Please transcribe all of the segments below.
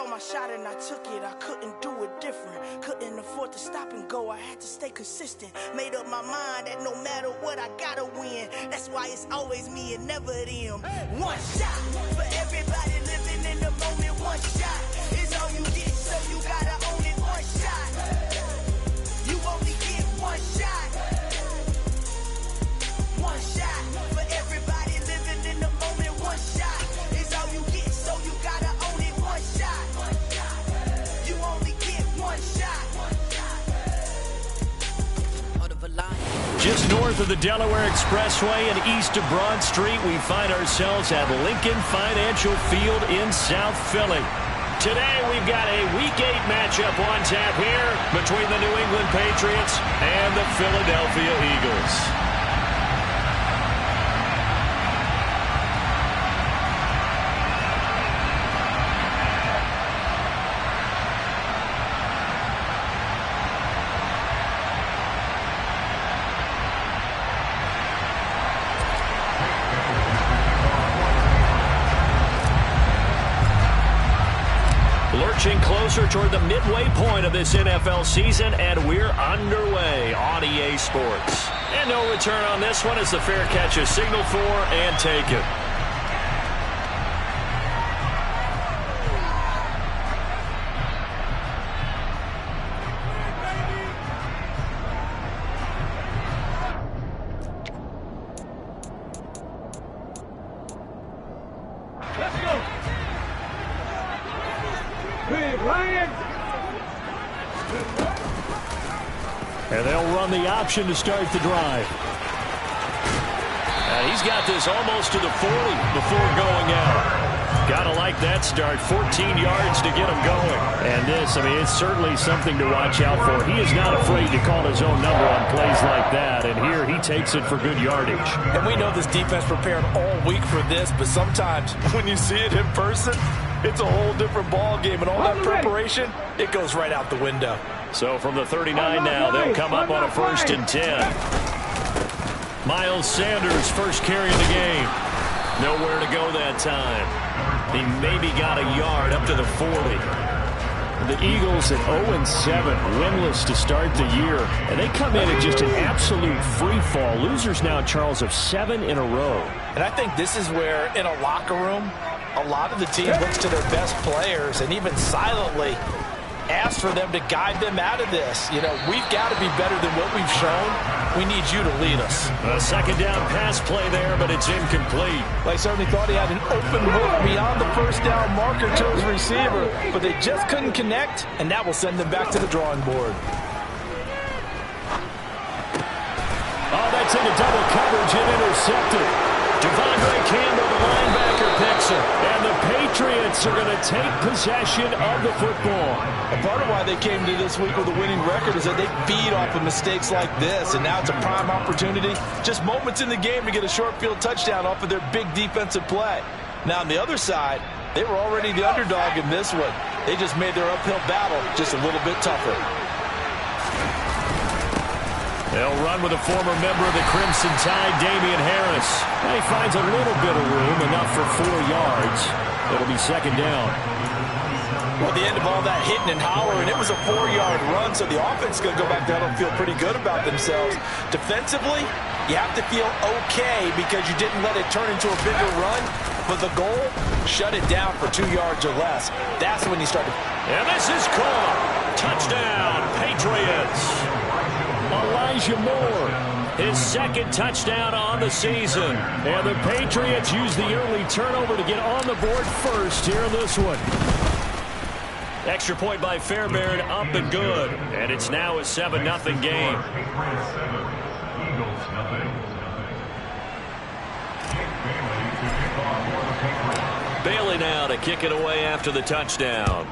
my shot and I took it. I couldn't do it different. Couldn't afford to stop and go. I had to stay consistent. Made up my mind that no matter what, I gotta win. That's why it's always me and never them. One shot for everybody living in the moment. One shot is all you get, so you gotta own it. One shot. You only get one shot. One shot for everybody living in the moment. One shot is all you get, so you gotta own it. One shot. You only get one shot. Just north of the Delaware Expressway and east of Broad Street, we find ourselves at Lincoln Financial Field in South Philly. Today we've got a Week 8 matchup on tap here between the New England Patriots and the Philadelphia Eagles. Lurching closer toward the midway point of this NFL season, and we're underway on EA Sports. And no return on this one as the fair catch is signaled for and taken. And they'll run the option to start the drive. And he's got this almost to the 40 before going out. Gotta like that start. 14 yards to get him going. And this, I mean, it's certainly something to watch out for. He is not afraid to call his own number on plays like that. And here he takes it for good yardage. And we know this defense prepared all week for this, but sometimes when you see it in person, it's a whole different ball game. And all that preparation, it goes right out the window. So from the 39 now, they'll come up on a 1st and 10. Miles Sanders first carry of the game. Nowhere to go that time. He maybe got a yard up to the 40. The Eagles at 0-7, winless to start the year. And they come in at just an absolute free fall. Losers now, Charles, of 7 in a row. And I think this is where, in a locker room, a lot of the team looks to their best players and even silently ask for them to guide them out of this. You know, we've got to be better than what we've shown. We need you to lead us. A second down pass play there, but it's incomplete. They certainly thought he had an open look beyond the first down marker to his receiver, but they just couldn't connect, and that will send them back to the drawing board. Oh, that's into double coverage and intercepted. Devondre Campbell, the linebacker, picks it. And the Patriots are going to take possession of the football. And part of why they came to this week with a winning record is that they feed off of mistakes like this. And now it's a prime opportunity, just moments in the game to get a short field touchdown off of their big defensive play. Now on the other side, they were already the underdog in this one. They just made their uphill battle just a little bit tougher. They'll run with a former member of the Crimson Tide, Damian Harris. And he finds a little bit of room, enough for 4 yards. It'll be second down. Well, the end of all that hitting and hollering, it was a 4-yard run, so the offense is going to go back down and feel pretty good about themselves. Defensively, you have to feel okay because you didn't let it turn into a bigger run. But the goal, shut it down for 2 yards or less. That's when you start to... And this is caught. Touchdown, Patriots. Elijah Moore, his second touchdown on the season. And the Patriots use the early turnover to get on the board first here in this one. Extra point by Fairbairn, up and good. And it's now a 7-0 game. Bailey now to kick it away after the touchdown.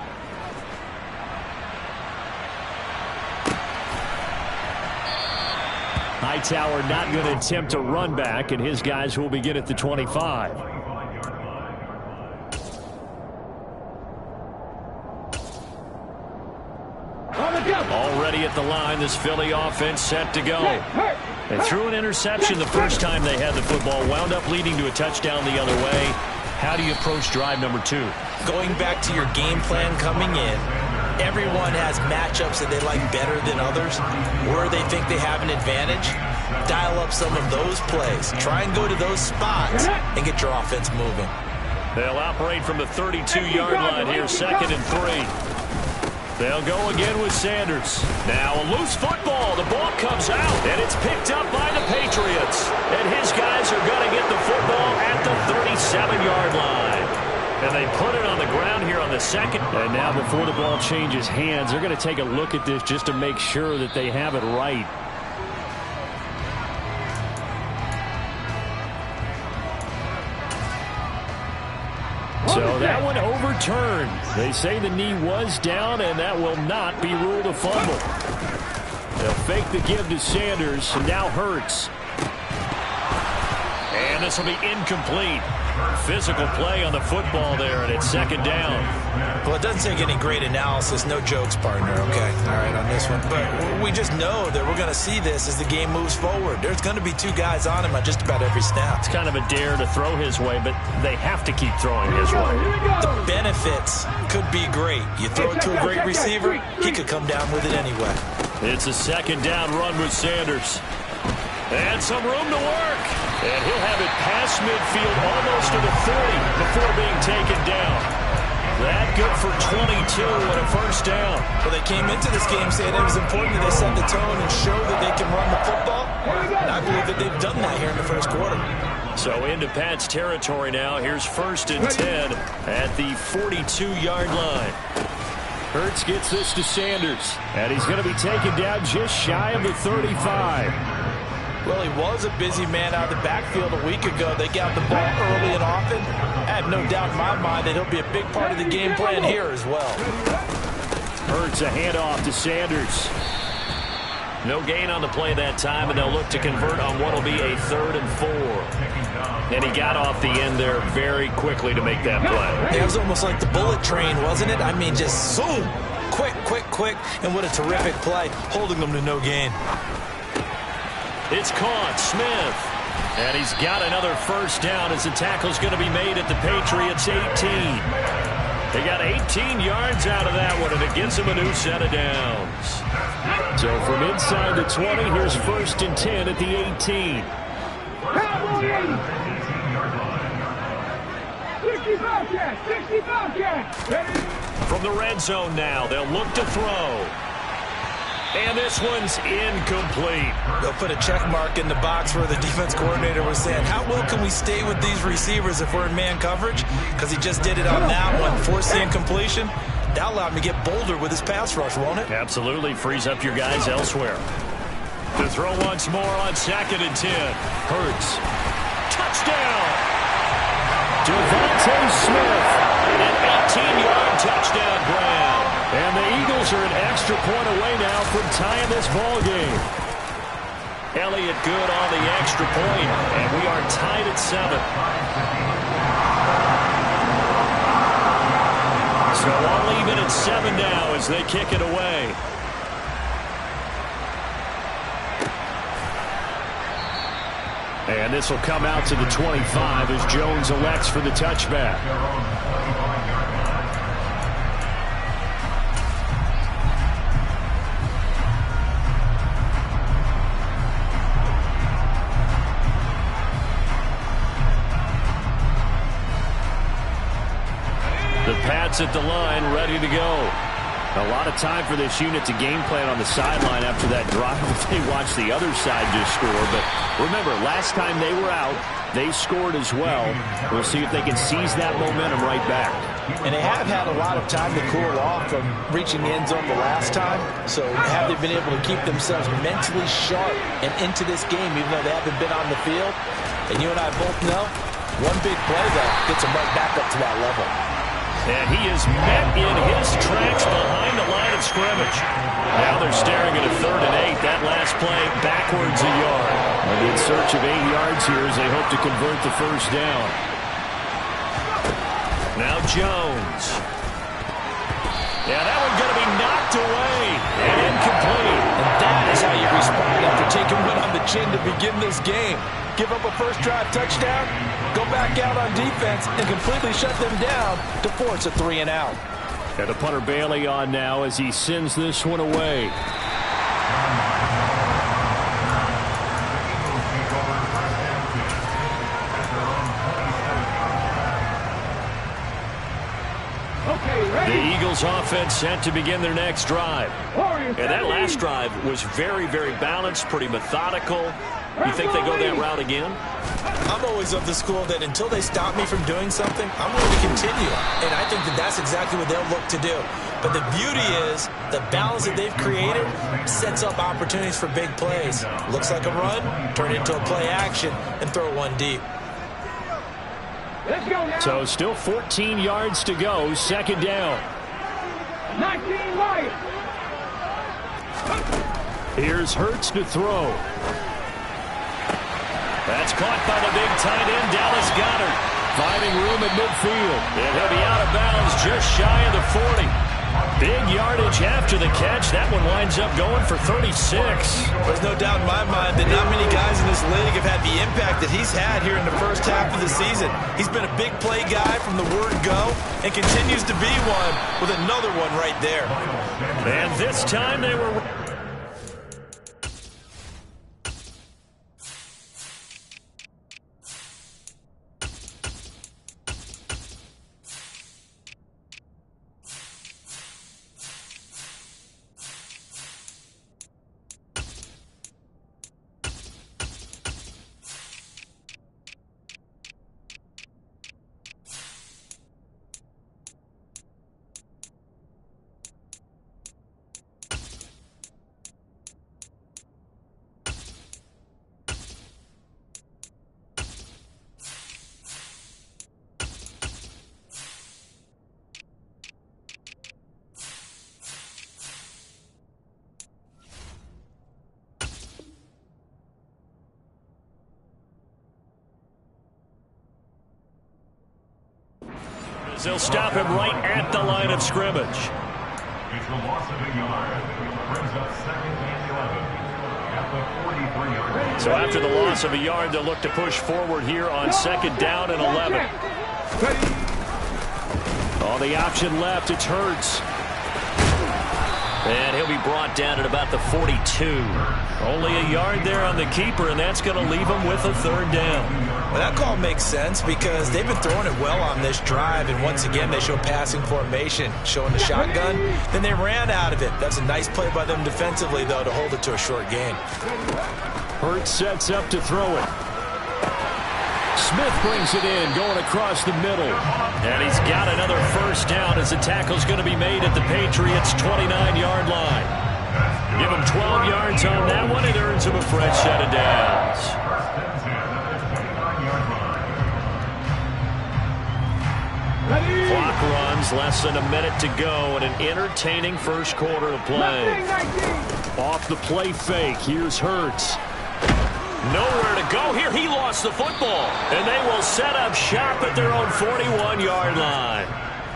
Hightower not going to attempt a run back, and his guys will begin at the 25. Already at the line, this Philly offense set to go. They threw an interception the first time they had the football, wound up leading to a touchdown the other way. How do you approach drive number 2? Going back to your game plan coming in, everyone has matchups that they like better than others, where they think they have an advantage. Dial up some of those plays. Try and go to those spots and get your offense moving. They'll operate from the 32-yard line here, 2nd and 3. They'll go again with Sanders. Now a loose football. The ball comes out, and it's picked up by the Patriots. And his guys are going to get the football at the 37-yard line. And they put it on the ground here on the 2nd. And now before the ball changes hands, they're going to take a look at this just to make sure that they have it right. So that one overturned. They say the knee was down, and that will not be ruled a fumble. They'll fake the give to Sanders, and now Hurts. And this will be incomplete. Physical play on the football there, and it's 2nd down. Well, it doesn't take any great analysis. No jokes, partner, okay? All right, on this one. But we just know that we're going to see this as the game moves forward. There's going to be 2 guys on him at just about every snap. It's kind of a dare to throw his way, but they have to keep throwing his way. The benefits could be great. You throw it to a great receiver, he could come down with it anyway. It's a 2nd down run with Sanders. And some room to work. And he'll have it past midfield almost to the 30 before being taken down. That good for 22 and a 1st down. Well, they came into this game saying it was important that they set the tone and show that they can run the football. And I believe that they've done that here in the 1st quarter. So into Pat's territory now. Here's 1st and 10 at the 42-yard line. Hurts gets this to Sanders. And he's going to be taken down just shy of the 35. Well, he was a busy man out of the backfield a week ago. They got the ball early and often. I have no doubt in my mind that he'll be a big part of the game plan here as well. Hurts a handoff to Sanders. No gain on the play that time, and they'll look to convert on what will be a 3rd and 4. And he got off the end there very quickly to make that play. It was almost like the bullet train, wasn't it? I mean, just zoom. Quick, quick, quick. And what a terrific play, holding them to no gain. It's caught, Smith. And he's got another 1st down as the tackle's going to be made at the Patriots 18. They got 18 yards out of that one, and it gives them a new set of downs. So from inside the 20, here's 1st and 10 at the 18. From the red zone now, they'll look to throw. And this one's incomplete. They'll put a check mark in the box where the defense coordinator was saying, how well can we stay with these receivers if we're in man coverage? Because he just did it on that one, forcing incompletion. That allowed him to get bolder with his pass rush, won't it? Absolutely. Frees up your guys elsewhere. To throw once more on 2nd and 10. Hurts. Touchdown! Devontae Smith. An 18-yard touchdown grab. And the Eagles are an extra point away now from tying this ball game. Elliott good on the extra point, and we are tied at 7. So all even at 7 now as they kick it away. And this will come out to the 25 as Jones elects for the touchback. The Pats at the line, ready to go. A lot of time for this unit to game plan on the sideline after that drive. They watched the other side just score. But remember, last time they were out, they scored as well. We'll see if they can seize that momentum right back. And they have had a lot of time to cool off from reaching the end zone the last time. So have they been able to keep themselves mentally sharp and into this game, even though they haven't been on the field? And you and I both know, one big play, though, gets them right back up to that level. And he is met in his tracks behind the line of scrimmage. Now they're staring at a 3rd and 8. That last play backwards a yard. They're in search of 8 yards here as they hope to convert the 1st down. Now Jones. Yeah, that one's going to be knocked away and incomplete. And that is how you respond after they're taking one on the chin to begin this game. Give up a first drive touchdown, go back out on defense, and completely shut them down to force a 3-and-out. And the punter Bailey on now as he sends this one away. The Eagles offense set to begin their next drive. And that last drive was very, very balanced, pretty methodical. You think they go that route again? I'm always of the school that until they stop me from doing something, I'm going to continue. And I think that that's exactly what they'll look to do. But the beauty is the balance that they've created sets up opportunities for big plays. Looks like a run, turn it into a play action, and throw one deep. So still 14 yards to go, second down. 19 right. Here's Hurts to throw. That's caught by the big tight end, Dallas Goedert. Finding room at midfield. And he'll be out of bounds just shy of the 40. Big yardage after the catch. That one winds up going for 36. There's no doubt in my mind that not many guys in this league have had the impact that he's had here in the first half of the season. He's been a big play guy from the word go and continues to be one with another one right there. And this time they were... They'll stop him right at the line of scrimmage. It's the loss of a yard. Brings up second and 11 at the 43-yard. So after the loss of a yard, they'll look to push forward here on second down and 11. On the option left, it's Hurts. And he'll be brought down at about the 42. Only a yard there on the keeper, and that's going to leave him with a third down. Well, that call makes sense because they've been throwing it well on this drive, and once again they show passing formation, showing the shotgun. Then they ran out of it. That's a nice play by them defensively, though, to hold it to a short gain. Hurts sets up to throw it. Smith brings it in, going across the middle. And he's got another first down as the tackle's going to be made at the Patriots' 29-yard line. Give him 12 yards on that one. It earns him a fresh set of downs. Clock runs, less than a minute to go, and an entertaining first quarter of play. Off the play fake, here's Hurts. Nowhere to go here. He lost the football. And they will set up shop at their own 41-yard line.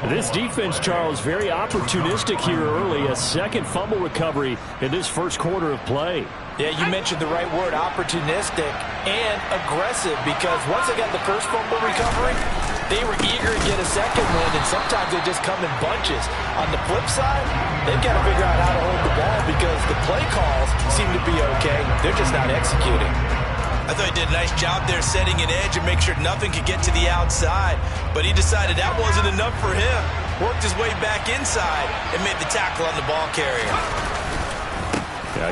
This defense, Charles, very opportunistic here early. A second fumble recovery in this first quarter of play. Yeah, you mentioned the right word, opportunistic and aggressive, because once they got the first fumble recovery, they were eager to get a second one, and sometimes they just come in bunches. On the flip side, they've got to figure out how to hold the ball because the play calls seem to be okay. They're just not executing. I thought he did a nice job there setting an edge and make sure nothing could get to the outside. But he decided that wasn't enough for him. Worked his way back inside and made the tackle on the ball carrier.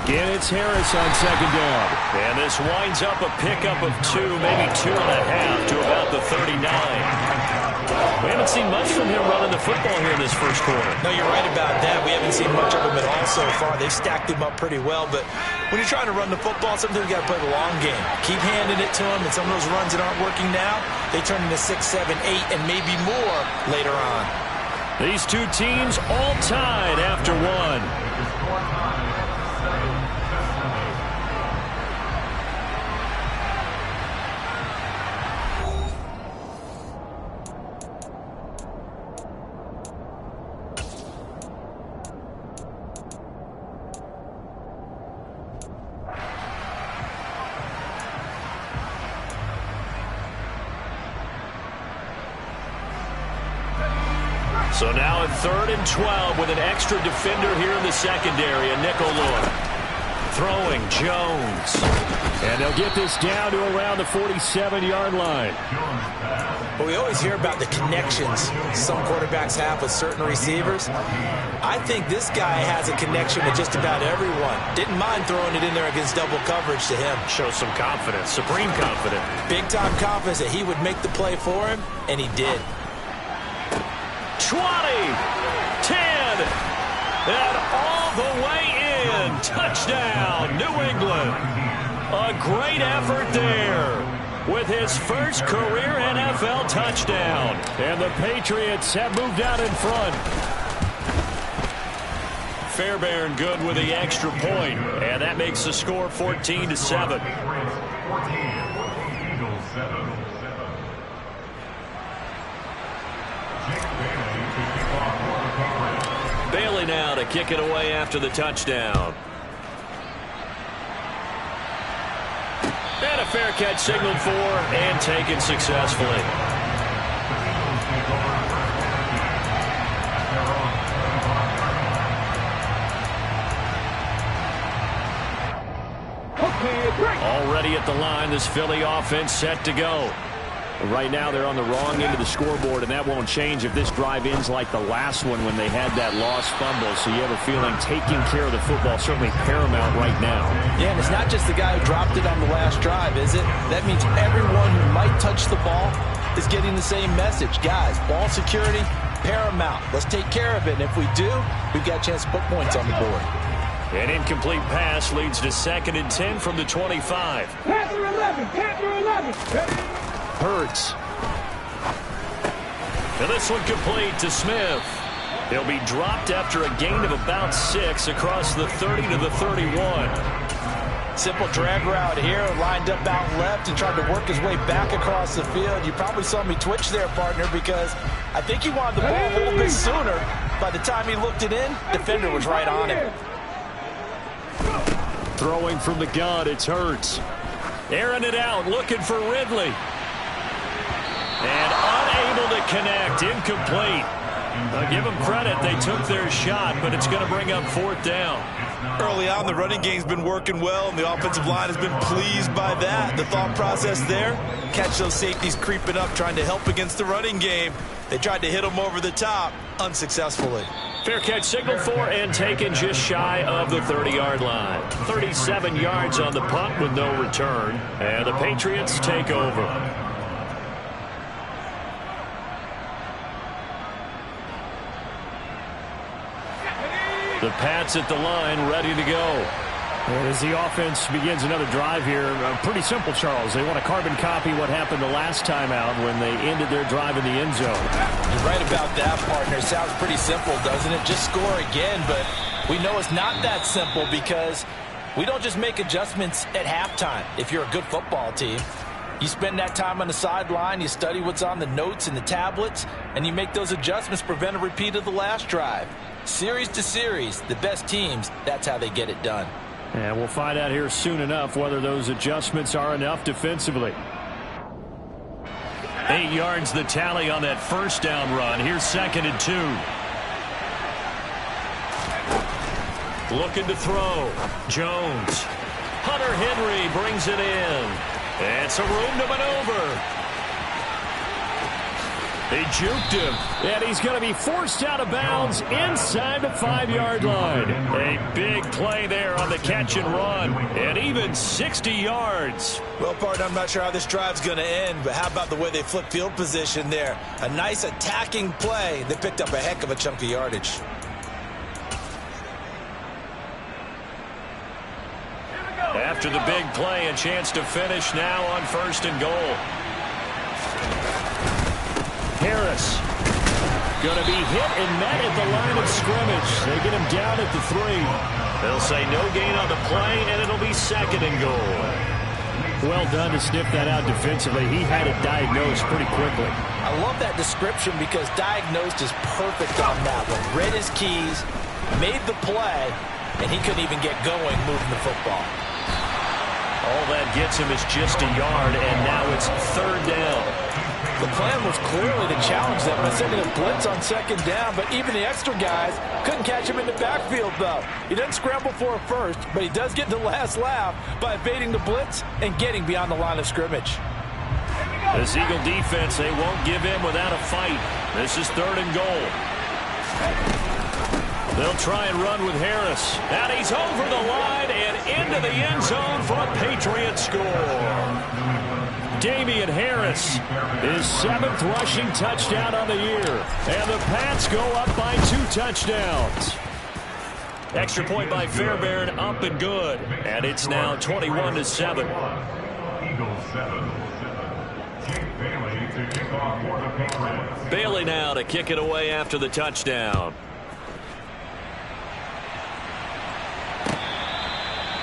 Again, it's Harris on second down. And this winds up a pickup of 2, maybe 2.5 to about the 39. We haven't seen much from him running the football here in this first quarter. No, you're right about that. We haven't seen much of him at all so far. They've stacked him up pretty well, but when you're trying to run the football, sometimes you got to play the long game. Keep handing it to him, and some of those runs that aren't working now, they turn into 6, 7, 8, and maybe more later on. These two teams all tied after one. So now at 3rd and 12 with an extra defender here in the secondary, a nickel look. Throwing Jones. And they'll get this down to around the 47-yard line. Well, we always hear about the connections some quarterbacks have with certain receivers. I think this guy has a connection with just about everyone. Didn't mind throwing it in there against double coverage to him. Shows some confidence, supreme confidence. Big-time confidence that he would make the play for him, and he did. 20, 10, and all the way in. Touchdown, New England. A great effort there with his first career NFL touchdown. And the Patriots have moved out in front. Fairbairn good with the extra point, and that makes the score 14-7. Bailey now to kick it away after the touchdown. And a fair catch signaled for and taken successfully. Already at the line, this Philly offense set to go. Right now they're on the wrong end of the scoreboard, and that won't change if this drive ends like the last one when they had that lost fumble. So you have a feeling taking care of the football certainly paramount right now. Yeah, and it's not just the guy who dropped it on the last drive, is it? That means everyone who might touch the ball is getting the same message. Guys, ball security, paramount. Let's take care of it, and if we do, we've got a chance to put points on the board. An incomplete pass leads to 2nd and 10 from the 25. Panther 11, Panther 11. Hurts. Now this one complete to Smith. He'll be dropped after a gain of about 6 across the 30 to the 31. Simple drag route here, lined up out left and tried to work his way back across the field. You probably saw me twitch there, partner, because I think he wanted the ball a little bit sooner. By the time he looked it in, defender was right on him. Throwing from the gun, it's Hurts. Airing it out, looking for Ridley. And unable to connect, incomplete. I'll give them credit, they took their shot, but it's going to bring up 4th down. Early on, the running game's been working well, and the offensive line has been pleased by that. The thought process there, catch those safeties creeping up, trying to help against the running game. They tried to hit them over the top, unsuccessfully. Fair catch signaled for and taken just shy of the 30-yard line. 37 yards on the punt with no return, and the Patriots take over. The Pats at the line, ready to go. And as the offense begins another drive here, pretty simple, Charles. They want to carbon copy what happened the last time out when they ended their drive in the end zone. You're right about that, partner. Sounds pretty simple, doesn't it? Just score again, but we know it's not that simple because we don't just make adjustments at halftime. If you're a good football team, you spend that time on the sideline, you study what's on the notes and the tablets, and you make those adjustments, prevent a repeat of the last drive. Series to series, the best teams, that's how they get it done. And we'll find out here soon enough whether those adjustments are enough defensively. 8 yards the tally on that first down run. Here's 2nd and 2. Looking to throw. Jones. Hunter Henry brings it in. And some room to maneuver. They juked him, and he's going to be forced out of bounds inside the 5-yard line. A big play there on the catch and run, and even 60 yards. Well, partner, I'm not sure how this drive's going to end, but how about the way they flip field position there? A nice attacking play. They picked up a heck of a chunk of yardage. After the big play, a chance to finish now on 1st and goal. Harris going to be hit and met at the line of scrimmage. They get him down at the 3. They'll say no gain on the play, and it'll be 2nd and goal. Well done to sniff that out defensively. He had it diagnosed pretty quickly. I love that description because diagnosed is perfect on that one. Read his keys, made the play, and he couldn't even get going moving the football. All that gets him is just a yard, and now it's 3rd down. The plan was clearly to challenge them by sending a blitz on second down, but even the extra guys couldn't catch him in the backfield, though. He doesn't scramble for a first, but he does get the last laugh by evading the blitz and getting beyond the line of scrimmage. This Eagle defense, they won't give in without a fight. This is 3rd and goal. They'll try and run with Harris. And he's over the line and into the end zone for a Patriots score. Damian Harris, his 7th rushing touchdown on the year. And the Pats go up by 2 touchdowns. Extra point by Fairbairn, up and good. And it's now 21-7. Eagles 7. Jake Bailey to kick off for the Patriots. Bailey now to kick it away after the touchdown.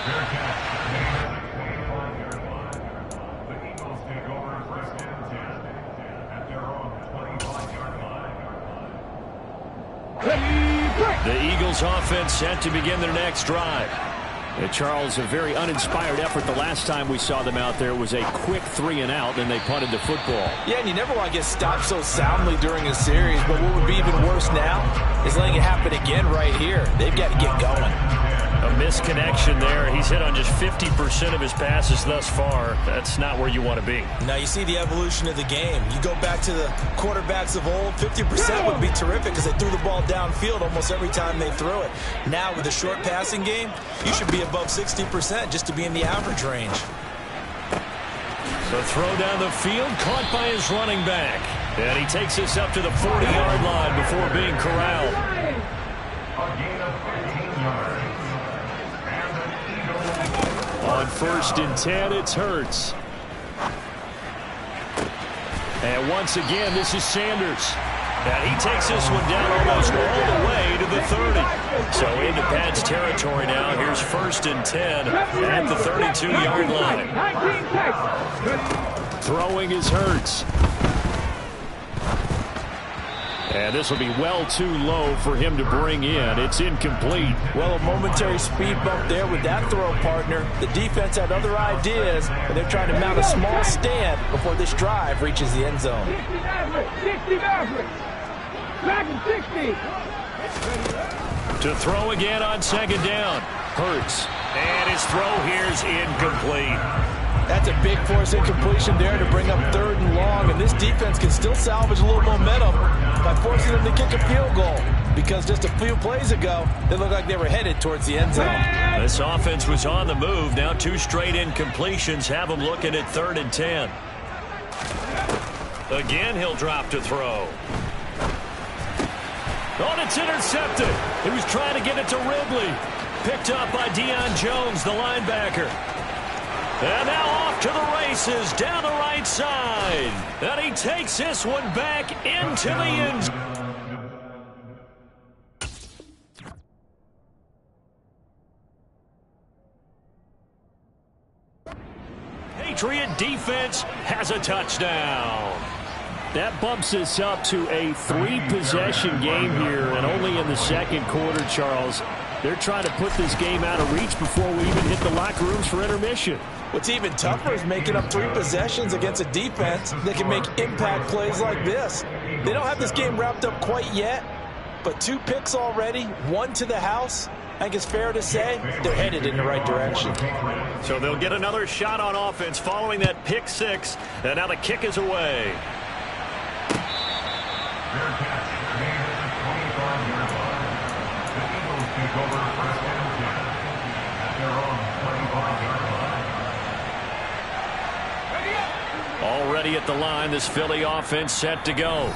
Fair catch. The Eagles take over 1st and 10 at their own 25-yard line. The Eagles offense set to begin their next drive. Charles, a very uninspired effort the last time we saw them out there. It was a quick 3-and-out, then they punted the football. Yeah, and you never want to get stopped so soundly during a series, but what would be even worse now is letting it happen again right here. They've got to get going. A misconnection there. He's hit on just 50% of his passes thus far. That's not where you want to be. Now you see the evolution of the game. You go back to the quarterbacks of old, 50% would be terrific because they threw the ball downfield almost every time they threw it. Now with the short passing game, you should be above 60% just to be in the average range. The throw down the field, caught by his running back. And he takes us up to the 40-yard line before being corralled. A gain of 15 yards. On 1st and 10, it's Hurts. And once again, this is Sanders. And he takes this one down almost all the way to the 30. So into Pat's territory now. Here's 1st and 10 at the 32-yard line. Throwing is Hurts. And this will be well too low for him to bring in. It's incomplete. Well, a momentary speed bump there with that throw, partner. The defense had other ideas, and they're trying to mount a small stand before this drive reaches the end zone. 60. To throw again on 2nd down. Hurts. And his throw here is incomplete. That's a big force incompletion there to bring up 3rd and long, and this defense can still salvage a little momentum by forcing them to kick a field goal, because just a few plays ago, they looked like they were headed towards the end zone. This offense was on the move. Now 2 straight incompletions have them looking at 3rd and 10. Again, he'll drop to throw. Oh, it's intercepted. He was trying to get it to Ridley. Picked up by Deion Jones, the linebacker. And now off to the races down the right side. And he takes this one back into the end zone. Patriot defense has a touchdown. That bumps us up to a 3-possession game here, and only in the 2nd quarter, Charles. They're trying to put this game out of reach before we even hit the locker rooms for intermission. What's even tougher is making up 3 possessions against a defense that can make impact plays like this. They don't have this game wrapped up quite yet, but 2 picks already, 1 to the house. I think it's fair to say they're headed in the right direction. So they'll get another shot on offense following that pick 6, and now the kick is away. Fair catch. Made at the 25-yard line. The Eagles take over 1st and 10 at their own 25-yard line. Already at the line, this Philly offense set to go.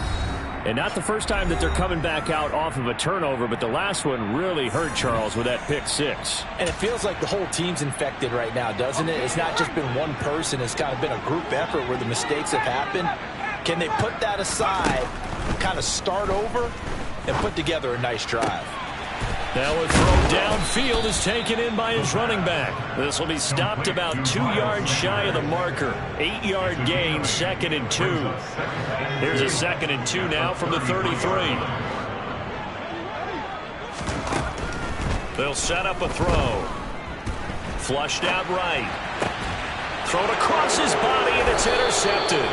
And not the first time that they're coming back out off of a turnover, but the last one really hurt Charles with that pick 6. And it feels like the whole team's infected right now, doesn't it? It's not just been one person. It's kind of been a group effort where the mistakes have happened. Can they put that aside, kind of start over, and put together a nice drive? Now a throw downfield is taken in by his running back. This will be stopped about 2 yards shy of the marker. 8-yard gain, 2nd and 2. Here's a 2nd and 2 now from the 33. They'll set up a throw. Flushed out right. Thrown across his body, and it's intercepted.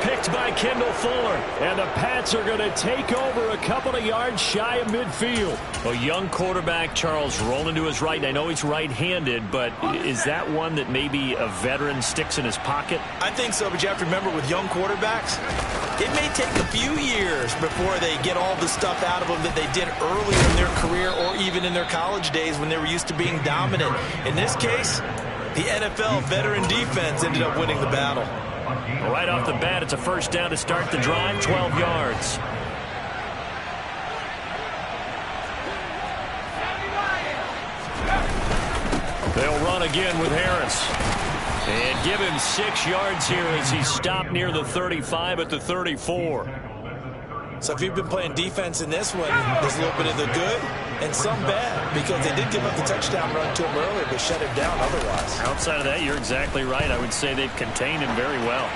Picked by Kendall Fuller. And the Pats are going to take over a couple of yards shy of midfield. A young quarterback, Charles, rolling to his right. And I know he's right-handed, but is that one that maybe a veteran sticks in his pocket? I think so, but you have to remember with young quarterbacks, it may take a few years before they get all the stuff out of them that they did earlier in their career or even in their college days when they were used to being dominant. In this case, the NFL veteran defense ended up winning the battle. Right off the bat, it's a first down to start the drive, 12 yards. They'll run again with Harris. And give him 6 yards here as he stopped near the 35 at the 34. So if you've been playing defense in this one, there's a little bit of the good and some bad, because they did give up the touchdown run to him earlier, but shut him down otherwise. Outside of that, you're exactly right. I would say they've contained him very well.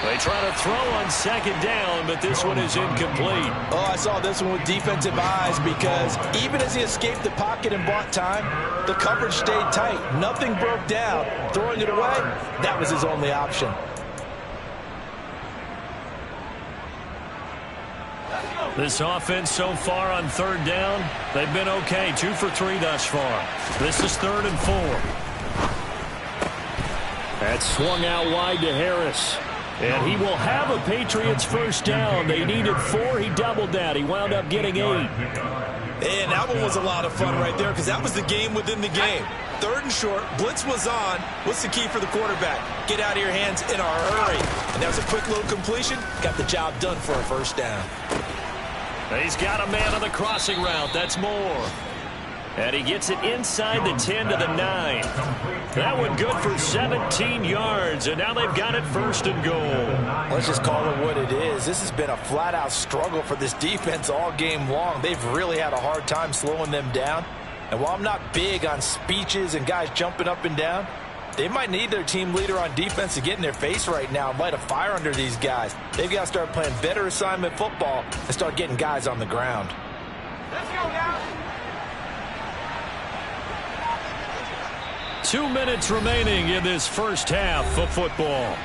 They try to throw on second down, but this one is incomplete. Oh, I saw this one with defensive eyes, because even as he escaped the pocket and bought time, the coverage stayed tight. Nothing broke down. Throwing it away, that was his only option. This offense so far on third down, they've been okay. 2 for 3 thus far. This is 3rd and 4. That swung out wide to Harris. And he will have a Patriots first down. They needed 4. He doubled that. He wound up getting 8. And that one was a lot of fun right there, because that was the game within the game. 3rd and short, blitz was on. What's the key for the quarterback? Get out of your hands in a hurry. And that was a quick little completion. Got the job done for a first down. He's got a man on the crossing route. That's Moore. And he gets it inside the 10 to the 9. That one good for 17 yards, and now they've got it 1st and goal. Let's just call it what it is. This has been a flat-out struggle for this defense all game long. They've really had a hard time slowing them down. And while I'm not big on speeches and guys jumping up and down, they might need their team leader on defense to get in their face right now and light a fire under these guys. They've got to start playing better assignment football and start getting guys on the ground. Let's go now. 2 minutes remaining in this first half of football.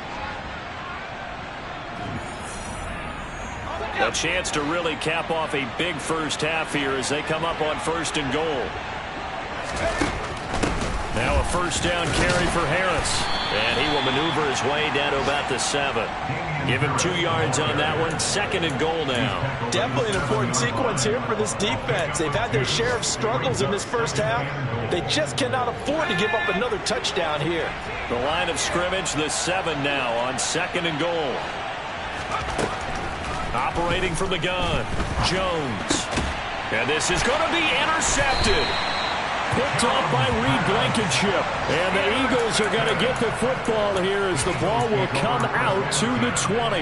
A chance to really cap off a big first half here as they come up on 1st and goal. Now a first down carry for Harris. And he will maneuver his way down to about the 7. Give him 2 yards on that one. 2nd and goal now. Definitely an important sequence here for this defense. They've had their share of struggles in this first half. They just cannot afford to give up another touchdown here. The line of scrimmage, the 7 now on 2nd and goal. Operating from the gun, Jones. And this is going to be intercepted. Picked off by Reed Blankenship. And the Eagles are going to get the football here as the ball will come out to the 20.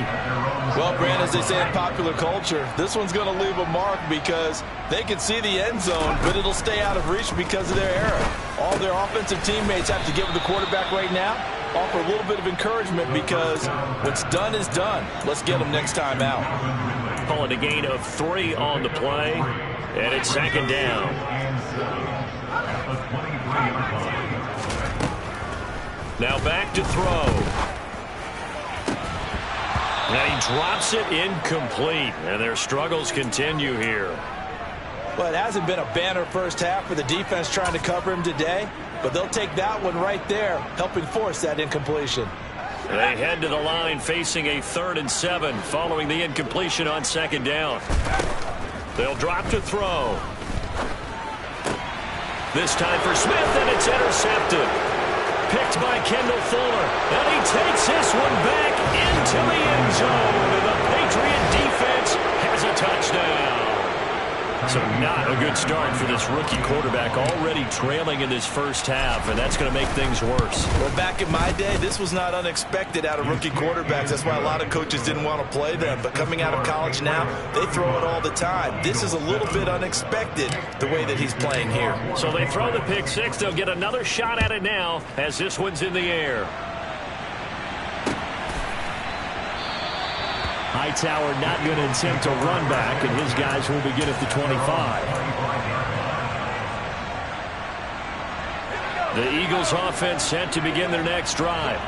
Well, Brand, as they say in popular culture, this one's going to leave a mark because they can see the end zone, but it'll stay out of reach because of their error. All their offensive teammates have to give the quarterback right now, offer a little bit of encouragement, because what's done is done. Let's get them next time out. Call it a gain of 3 on the play, and it's 2nd down. Now back to throw. And he drops it incomplete. And their struggles continue here. Well, it hasn't been a banner first half for the defense trying to cover him today, but they'll take that one right there, helping force that incompletion. They head to the line facing a 3rd and 7 following the incompletion on 2nd down. They'll drop to throw. This time for Smith, and it's intercepted. Picked by Kendall Fuller, and he takes this one back into the end zone, and the Patriot defense has a touchdown. So not a good start for this rookie quarterback, already trailing in this first half, and that's going to make things worse. Well, back in my day, this was not unexpected out of rookie quarterbacks. That's why a lot of coaches didn't want to play them. But coming out of college now, they throw it all the time. This is a little bit unexpected, the way that he's playing here. So they throw the pick 6. They'll get another shot at it now as this one's in the air. Hightower not going to attempt a run back, and his guys will begin at the 25. The Eagles offense set to begin their next drive.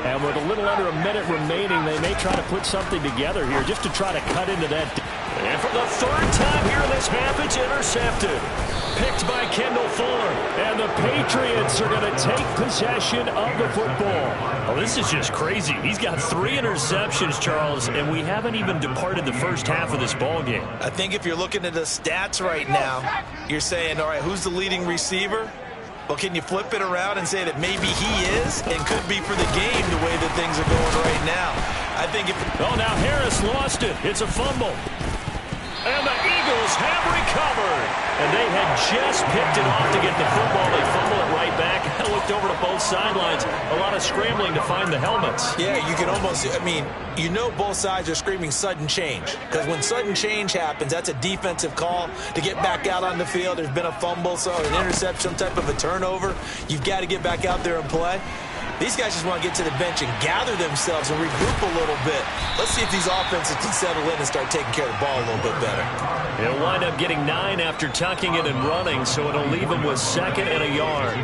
And with a little under a minute remaining, they may try to put something together here just to try to cut into that. And for the third time here in this half, it's intercepted. Picked by Kendall Fuller. And the Patriots are going to take possession of the football. Oh, this is just crazy. He's got 3 interceptions, Charles, and we haven't even departed the first half of this ball game. I think if you're looking at the stats right now, you're saying, all right, who's the leading receiver? Well, can you flip it around and say that maybe he is and could be for the game the way that things are going right now? I think if... Oh, now Harris lost it. It's a fumble. And the Eagles have recovered. And they had just picked it off to get the football. They fumble it right back. I looked over to both sidelines. A lot of scrambling to find the helmets. Yeah, you can almost, I mean, you know both sides are screaming sudden change. Because when sudden change happens, that's a defensive call to get back out on the field. There's been a fumble, so an interception, some type of a turnover. You've got to get back out there and play. These guys just want to get to the bench and gather themselves and regroup a little bit. Let's see if these offenses can settle in and start taking care of the ball a little bit better. He'll wind up getting 9 after tucking it and running, so it'll leave him with 2nd and a yard.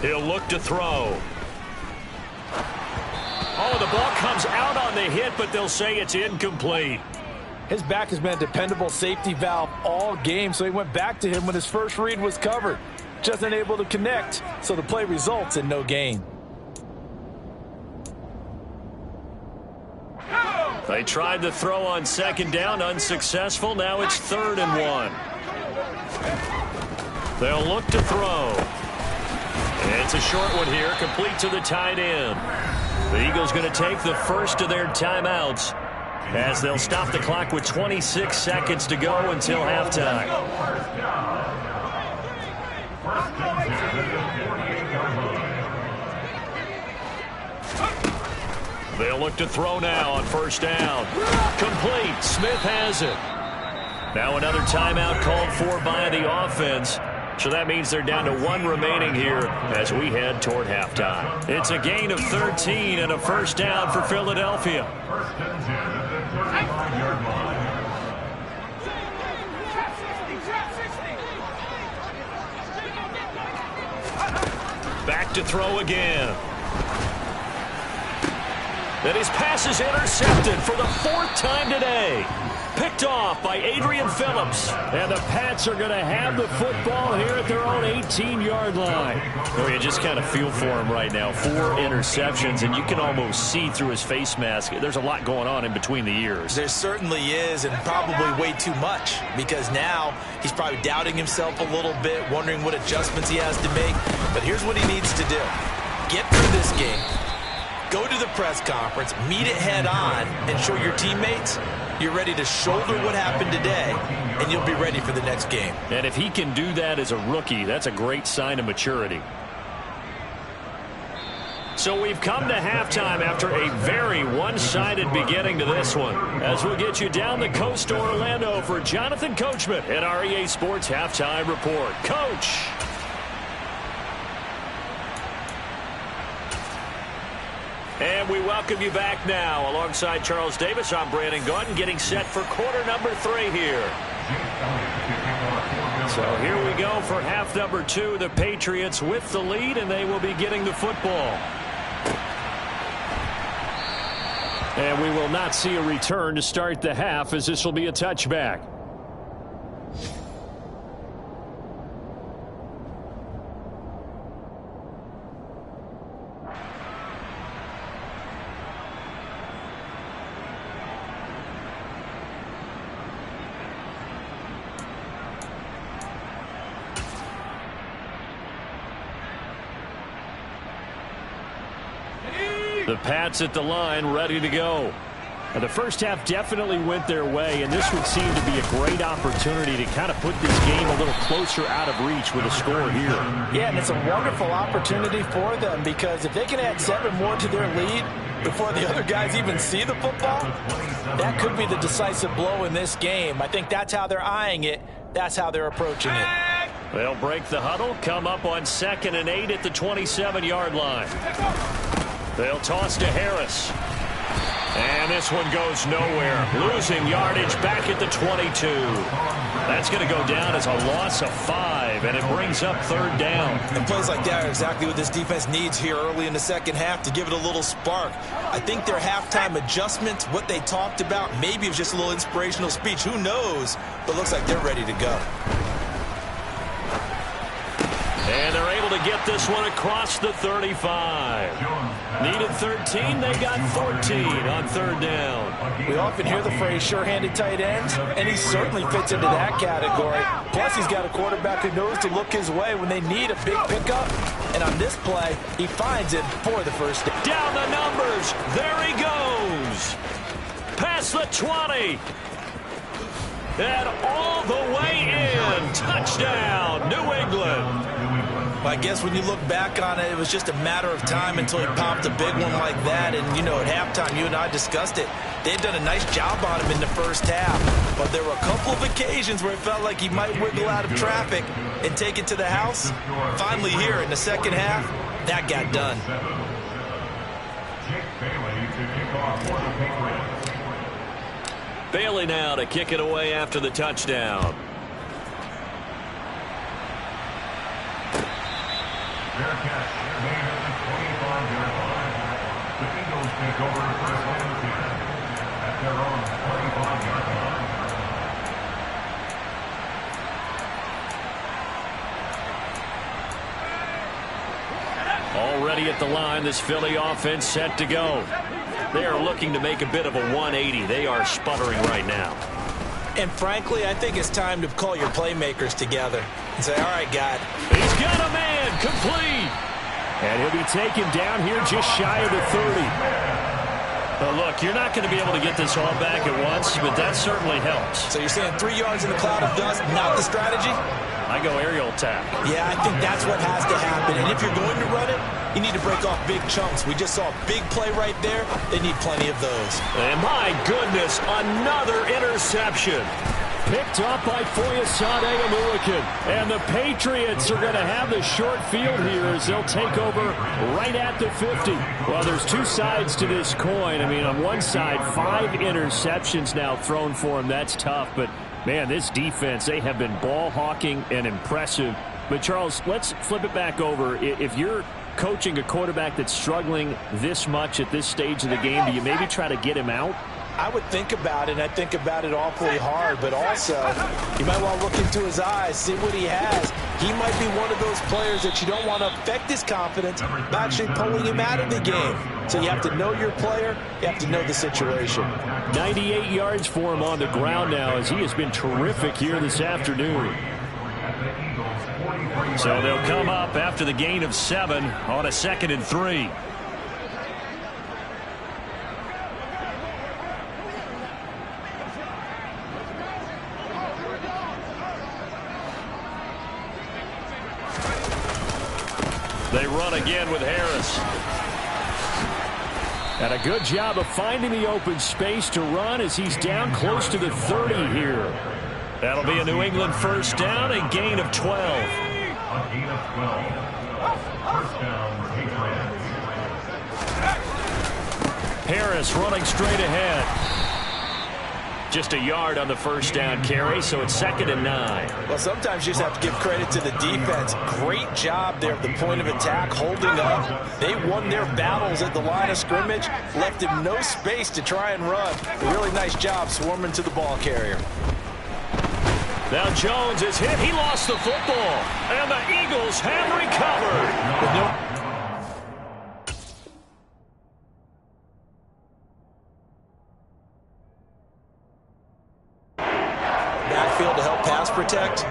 He'll look to throw. Oh, the ball comes out on the hit, but they'll say it's incomplete. His back has been a dependable safety valve all game, so he went back to him when his first read was covered. Just unable to connect, so the play results in no gain. They tried to throw on 2nd down, unsuccessful. Now it's 3rd and 1. They'll look to throw. It's a short one here, complete to the tight end. The Eagles going to take the first of their timeouts, as they'll stop the clock with 26 seconds to go until halftime. They'll look to throw now on 1st down. Complete. Smith has it. Now another timeout called for by the offense. So that means they're down to 1 remaining here as we head toward halftime. It's a gain of 13 and a 1st down for Philadelphia. Back to throw again. And his pass is intercepted for the 4th time today. Picked off by Adrian Phillips. And the Pats are going to have the football here at their own 18-yard line. Oh, you just kind of feel for him right now. 4 interceptions, and you can almost see through his face mask. There's a lot going on in between the ears. There certainly is, and probably way too much, because now he's probably doubting himself a little bit, wondering what adjustments he has to make. But here's what he needs to do. Get through this game. Go to the press conference, meet it head on, and show your teammates you're ready to shoulder what happened today, and you'll be ready for the next game. And if he can do that as a rookie, that's a great sign of maturity. So we've come to halftime after a very one-sided beginning to this one. As we'll get you down the coast to Orlando for Jonathan Coachman at our EA Sports Halftime Report. Coach! And we welcome you back now. Alongside Charles Davis, I'm Brandon Gaudin, getting set for quarter number 3 here. So here we go for half number 2. The Patriots with the lead, and they will be getting the football. And we will not see a return to start the half, as this will be a touchback. The Pats at the line, ready to go. And the first half definitely went their way, and this would seem to be a great opportunity to kind of put this game a little closer out of reach with a score here. Yeah, and it's a wonderful opportunity for them, because if they can add 7 more to their lead before the other guys even see the football, that could be the decisive blow in this game. I think that's how they're eyeing it. That's how they're approaching it. They'll break the huddle, come up on 2nd and 8 at the 27-yard line. They'll toss to Harris. And this one goes nowhere. Losing yardage back at the 22. That's going to go down as a loss of 5, and it brings up 3rd down. And plays like that are exactly what this defense needs here early in the second half to give it a little spark. I think their halftime adjustments, what they talked about, maybe it was just a little inspirational speech. Who knows? But it looks like they're ready to go. And they're able to get this one across the 35. Needed 13, they got 14 on 3rd down. We often hear the phrase sure-handed tight ends, and he certainly fits into that category. Plus, he's got a quarterback who knows to look his way when they need a big pickup. And on this play, he finds it for the first down. Down the numbers. There he goes. Past the 20. And all the way in. Touchdown, New England. I guess when you look back on it, it was just a matter of time until he popped a big one like that. And, you know, at halftime, you and I discussed it. They had done a nice job on him in the first half. But there were a couple of occasions where it felt like he might wiggle out of traffic and take it to the house. Finally here in the second half, that got done. Bailey now to kick it away after the touchdown. Fair catch made at the 25-yard line. The Eagles take over first and 10 at their own 25-yard line. Already at the line, this Philly offense set to go. They are looking to make a bit of a 180. They are sputtering right now. And frankly, I think it's time to call your playmakers together and say, all right, God. He's got a man complete. And he'll be taken down here just shy of the 30. Well, look, you're not going to be able to get this all back at once, but that certainly helps. So you're saying 3 yards in a cloud of dust, not the strategy? I go aerial attack. Yeah, I think that's what has to happen. And if you're going to run it, you need to break off big chunks. We just saw a big play right there. They need plenty of those. And my goodness, another interception. Picked up by Foyesade Amulican. And the Patriots are going to have the short field here as they'll take over right at the 50. Well, there's two sides to this coin. I mean, on one side, 5 interceptions now thrown for him. That's tough. But, man, this defense, they have been ball hawking and impressive. But, Charles, let's flip it back over. If you're coaching a quarterback that's struggling this much at this stage of the game, do you maybe try to get him out? I would think about it, and I think about it awfully hard, but also you might want to look into his eyes, see what he has. He might be one of those players that you don't want to affect his confidence by actually pulling him out of the game. So you have to know your player, you have to know the situation. 98 yards for him on the ground now as he has been terrific here this afternoon. So they'll come up after the gain of 7 on a 2nd and 3. They run again with Harris. And a good job of finding the open space to run as he's down close to the 30 here. That'll be a New England first down, a gain of 12. A gain of 12. First down, Patriots. Harris running straight ahead. Just a yard on the first down carry, so it's 2nd and 9. Well, sometimes you just have to give credit to the defense. Great job there at the point of attack, holding up. They won their battles at the line of scrimmage, left him no space to try and run. A really nice job swarming to the ball carrier. Now Jones is hit. He lost the football. And the Eagles have recovered. Backfield to help pass protect.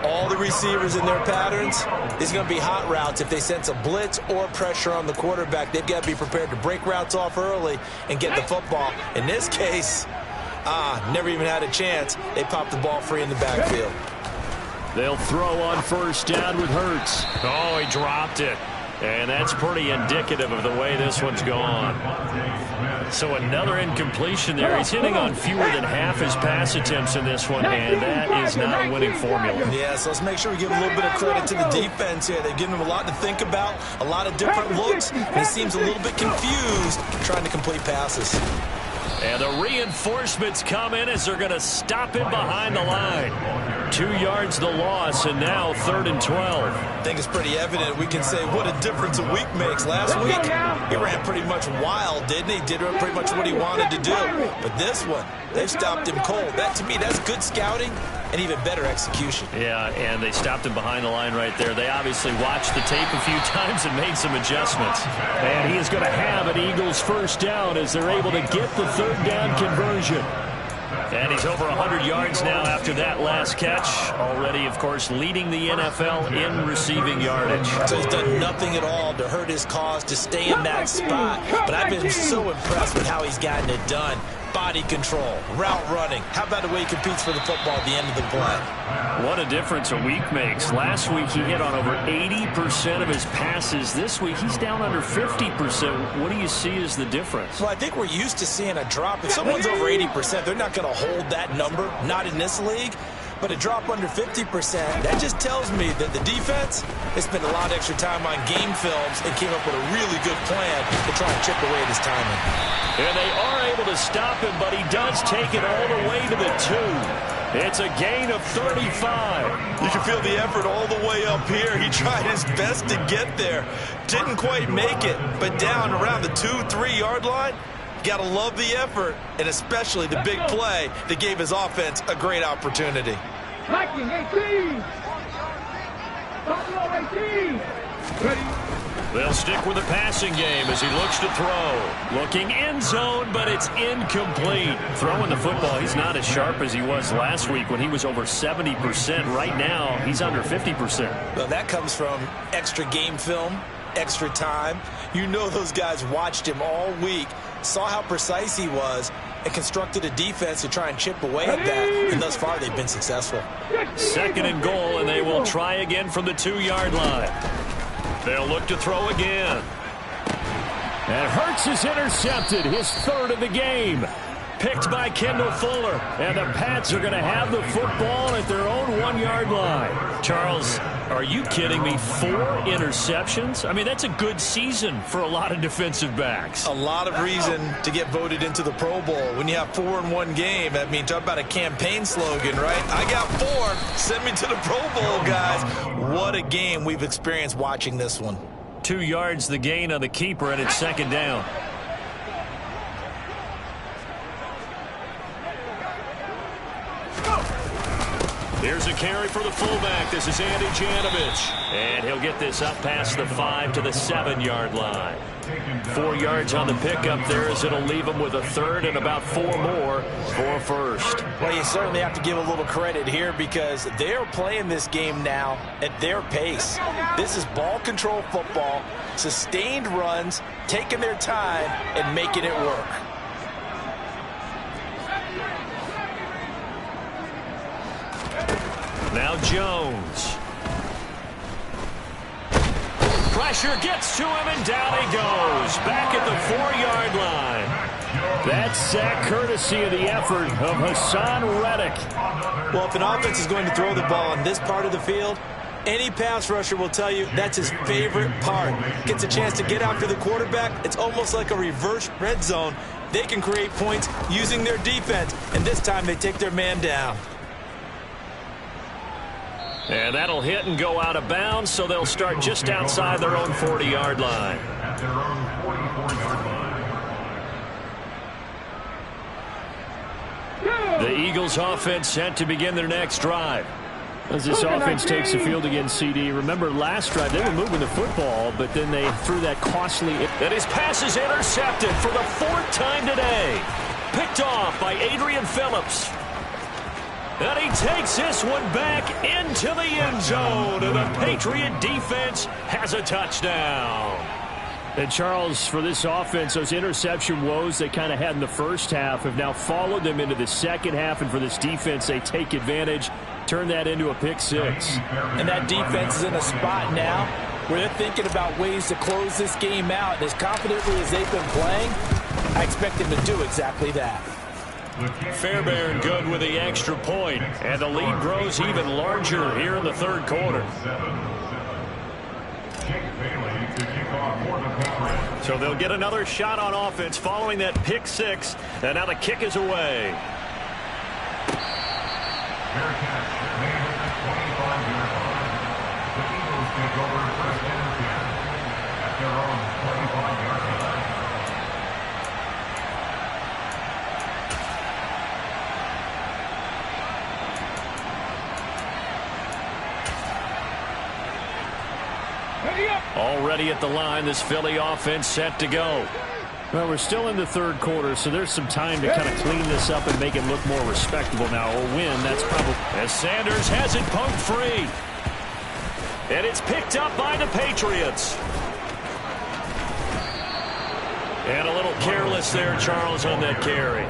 All the receivers in their patterns. These are going to be hot routes. If they sense a blitz or pressure on the quarterback, they've got to be prepared to break routes off early and get the football. In this case, never even had a chance. They popped the ball free in the backfield. They'll throw on first down with Hurts. Oh, he dropped it. And that's pretty indicative of the way this one's gone. So another incompletion there. He's hitting on fewer than half his pass attempts in this one, and that is not a winning formula. Yeah, so let's make sure we give a little bit of credit to the defense here. They've given him a lot to think about, a lot of different looks, and he seems a little bit confused trying to complete passes. And the reinforcements come in as they're going to stop him behind the line. 2 yards the loss, and now 3rd and 12. I think it's pretty evident. We can say what a difference a week makes. Last week, he ran pretty much wild, didn't he? Did pretty much what he wanted to do. But this one, they've stopped him cold. That, to me, that's good scouting and even better execution. Yeah, and they stopped him behind the line right there. They obviously watched the tape a few times and made some adjustments. And he is going to have an Eagles first down as they're able to get the 3rd down conversion. And he's over 100 yards now after that last catch. Already, of course, leading the NFL in receiving yardage. So he's done nothing at all to hurt his cause, to stay in that spot. But I've been so impressed with how he's gotten it done. Body control, route running. How about the way he competes for the football at the end of the play? What a difference a week makes. Last week he hit on over 80% of his passes. This week he's down under 50%. What do you see as the difference? Well, I think we're used to seeing a drop. If someone's over 80%, they're not going to hold that number, not in this league. But a drop under 50%, that just tells me that the defense has spent a lot of extra time on game films and came up with a really good plan to try and chip away at his timing. And they are able to stop him, but he does take it all the way to the 2. It's a gain of 35. You can feel the effort all the way up here. He tried his best to get there. Didn't quite make it, but down around the 2-3 yard line, got to love the effort, and especially the big play that gave his offense a great opportunity. 18. They'll stick with the passing game as he looks to throw. Looking end zone, but it's incomplete. Throwing the football, he's not as sharp as he was last week when he was over 70%. Right now, he's under 50%. Well, that comes from extra game film, extra time. You know those guys watched him all week, saw how precise he was, and constructed a defense to try and chip away at that, and thus far they've been successful. 2nd and goal, and they will try again from the 2-yard line. They'll look to throw again. And Hurts is intercepted, his 3rd of the game. Picked by Kendall Fuller. And the Pats are going to have the football at their own 1-yard line. Charles, are you kidding me? 4 interceptions? I mean, that's a good season for a lot of defensive backs. A lot of reason to get voted into the Pro Bowl. When you have 4 in one game, I mean, talk about a campaign slogan, right? I got 4. Send me to the Pro Bowl, guys. What a game we've experienced watching this one. 2 yards the gain on the keeper, and it's 2nd down. Here's a carry for the fullback. This is Andy Janovich. And he'll get this up past the 5 to the 7-yard line. 4 yards on the pickup there as it'll leave him with a 3rd and about 4 more for first. Well, you certainly have to give a little credit here because they're playing this game now at their pace. This is ball control football, sustained runs, taking their time and making it work. Now Jones. Pressure gets to him, and down he goes. Back at the 4-yard line. That's sack courtesy of the effort of Hassan Reddick. Well, if an offense is going to throw the ball in this part of the field, any pass rusher will tell you that's his favorite part. Gets a chance to get after the quarterback. It's almost like a reverse red zone. They can create points using their defense, and this time they take their man down. And that'll hit and go out of bounds, so they'll start just outside their own 40-yard line. At their own 44-yard line. The Eagles offense set to begin their next drive. As this offense takes the field again, CD, remember last drive they were moving the football, but then they threw that costly... And his pass is intercepted for the 4th time today. Picked off by Adrian Phillips. And he takes this one back into the end zone. And the Patriot defense has a touchdown. And Charles, for this offense, those interception woes they kind of had in the first half have now followed them into the second half. And for this defense, they take advantage, turn that into a pick 6. And that defense is in a spot now where they're thinking about ways to close this game out. And as confidently as they've been playing, I expect them to do exactly that. Fairbairn good with the extra point, and the lead grows even larger here in the 3rd quarter. So they'll get another shot on offense following that pick six. And now the kick is away. Fair catch made at the 25-yard line. The Eagles take over first and 10 at their own 25-yard line. Already at the line, this Philly offense set to go. Well, we're still in the third quarter, so there's some time to kind of clean this up and make it look more respectable now. Or win, that's probably... As Sanders has it poked free. And it's picked up by the Patriots. And a little careless there, Charles, on that carry.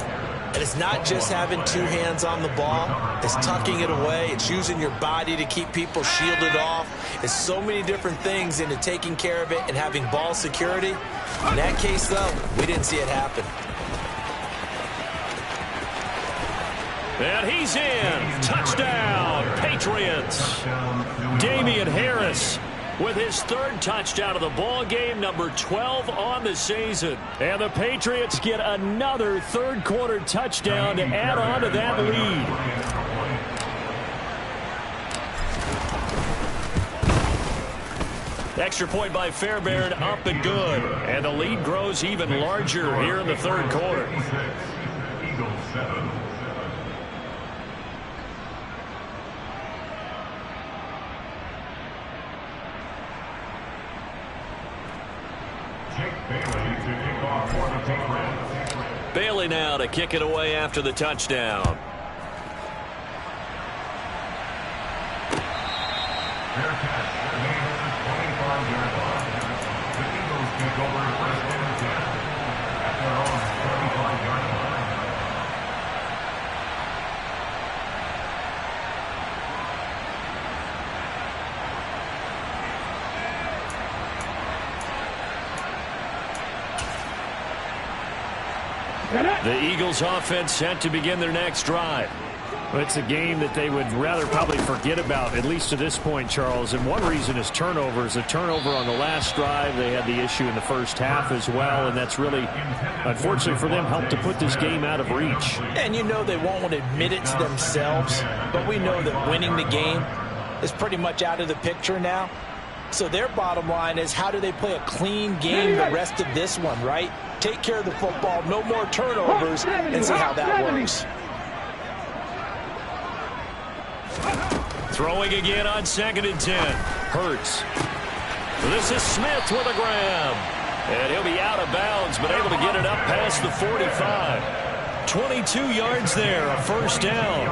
And it's not just having two hands on the ball. It's tucking it away. It's using your body to keep people shielded off. It's so many different things into taking care of it and having ball security. In that case, though, we didn't see it happen. And he's in. Touchdown, Patriots. Damian Harris with his third touchdown of the ball game, number 12 on the season. And the Patriots get another third quarter touchdown to add on to that lead. Extra point by Fairbairn, up and good. And the lead grows even larger here in the third quarter. Eagles 7. Bailey now to kick it away after the touchdown. Fair catch made at the 25-yard line. The Eagles take over first and 10 at their own 35-yard line. The Eagles offense set to begin their next drive. Well, it's a game that they would rather probably forget about, at least to this point, Charles. And one reason is turnovers. A turnover on the last drive. They had the issue in the first half as well, and that's really, unfortunately for them, helped to put this game out of reach. And you know they won't admit it to themselves, but we know that winning the game is pretty much out of the picture now. So their bottom line is, how do they play a clean game the rest of this one, right? Take care of the football, no more turnovers, and see how that works. Throwing again on 2nd and 10. Hurts. This is Smith with a grab. And he'll be out of bounds, but able to get it up past the 45. 22 yards there, a first down.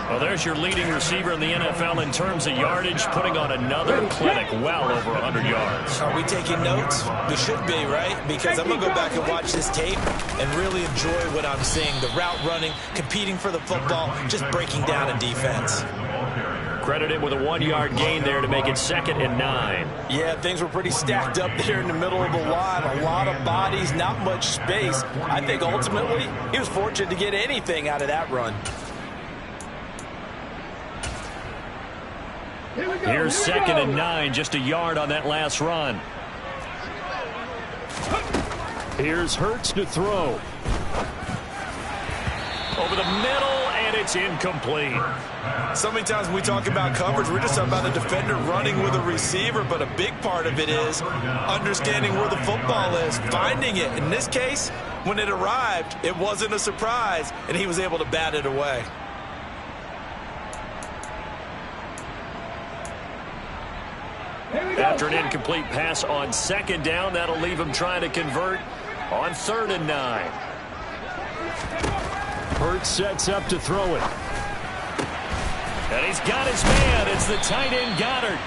Well, there's your leading receiver in the NFL in terms of yardage, putting on another clinic well over 100 yards. Are we taking notes? We should be, right? Because I'm going to go back and watch this tape and really enjoy what I'm seeing. The route running, competing for the football, just breaking down a defense. Credited with a 1-yard gain there to make it 2nd and 9. Yeah, things were pretty stacked up there in the middle of the line. A lot of bodies, not much space. I think ultimately he was fortunate to get anything out of that run. Here's 2nd and 9, just a yard on that last run. Here's Hurts to throw. Over the middle, and it's incomplete. So many times when we talk about coverage, we're just talking about a defender running with a receiver, but a big part of it is understanding where the football is, finding it. In this case, when it arrived, it wasn't a surprise, and he was able to bat it away. After an incomplete pass on 2nd down, that'll leave him trying to convert on 3rd and 9. Hurts sets up to throw it. And he's got his man. It's the tight end Goddard.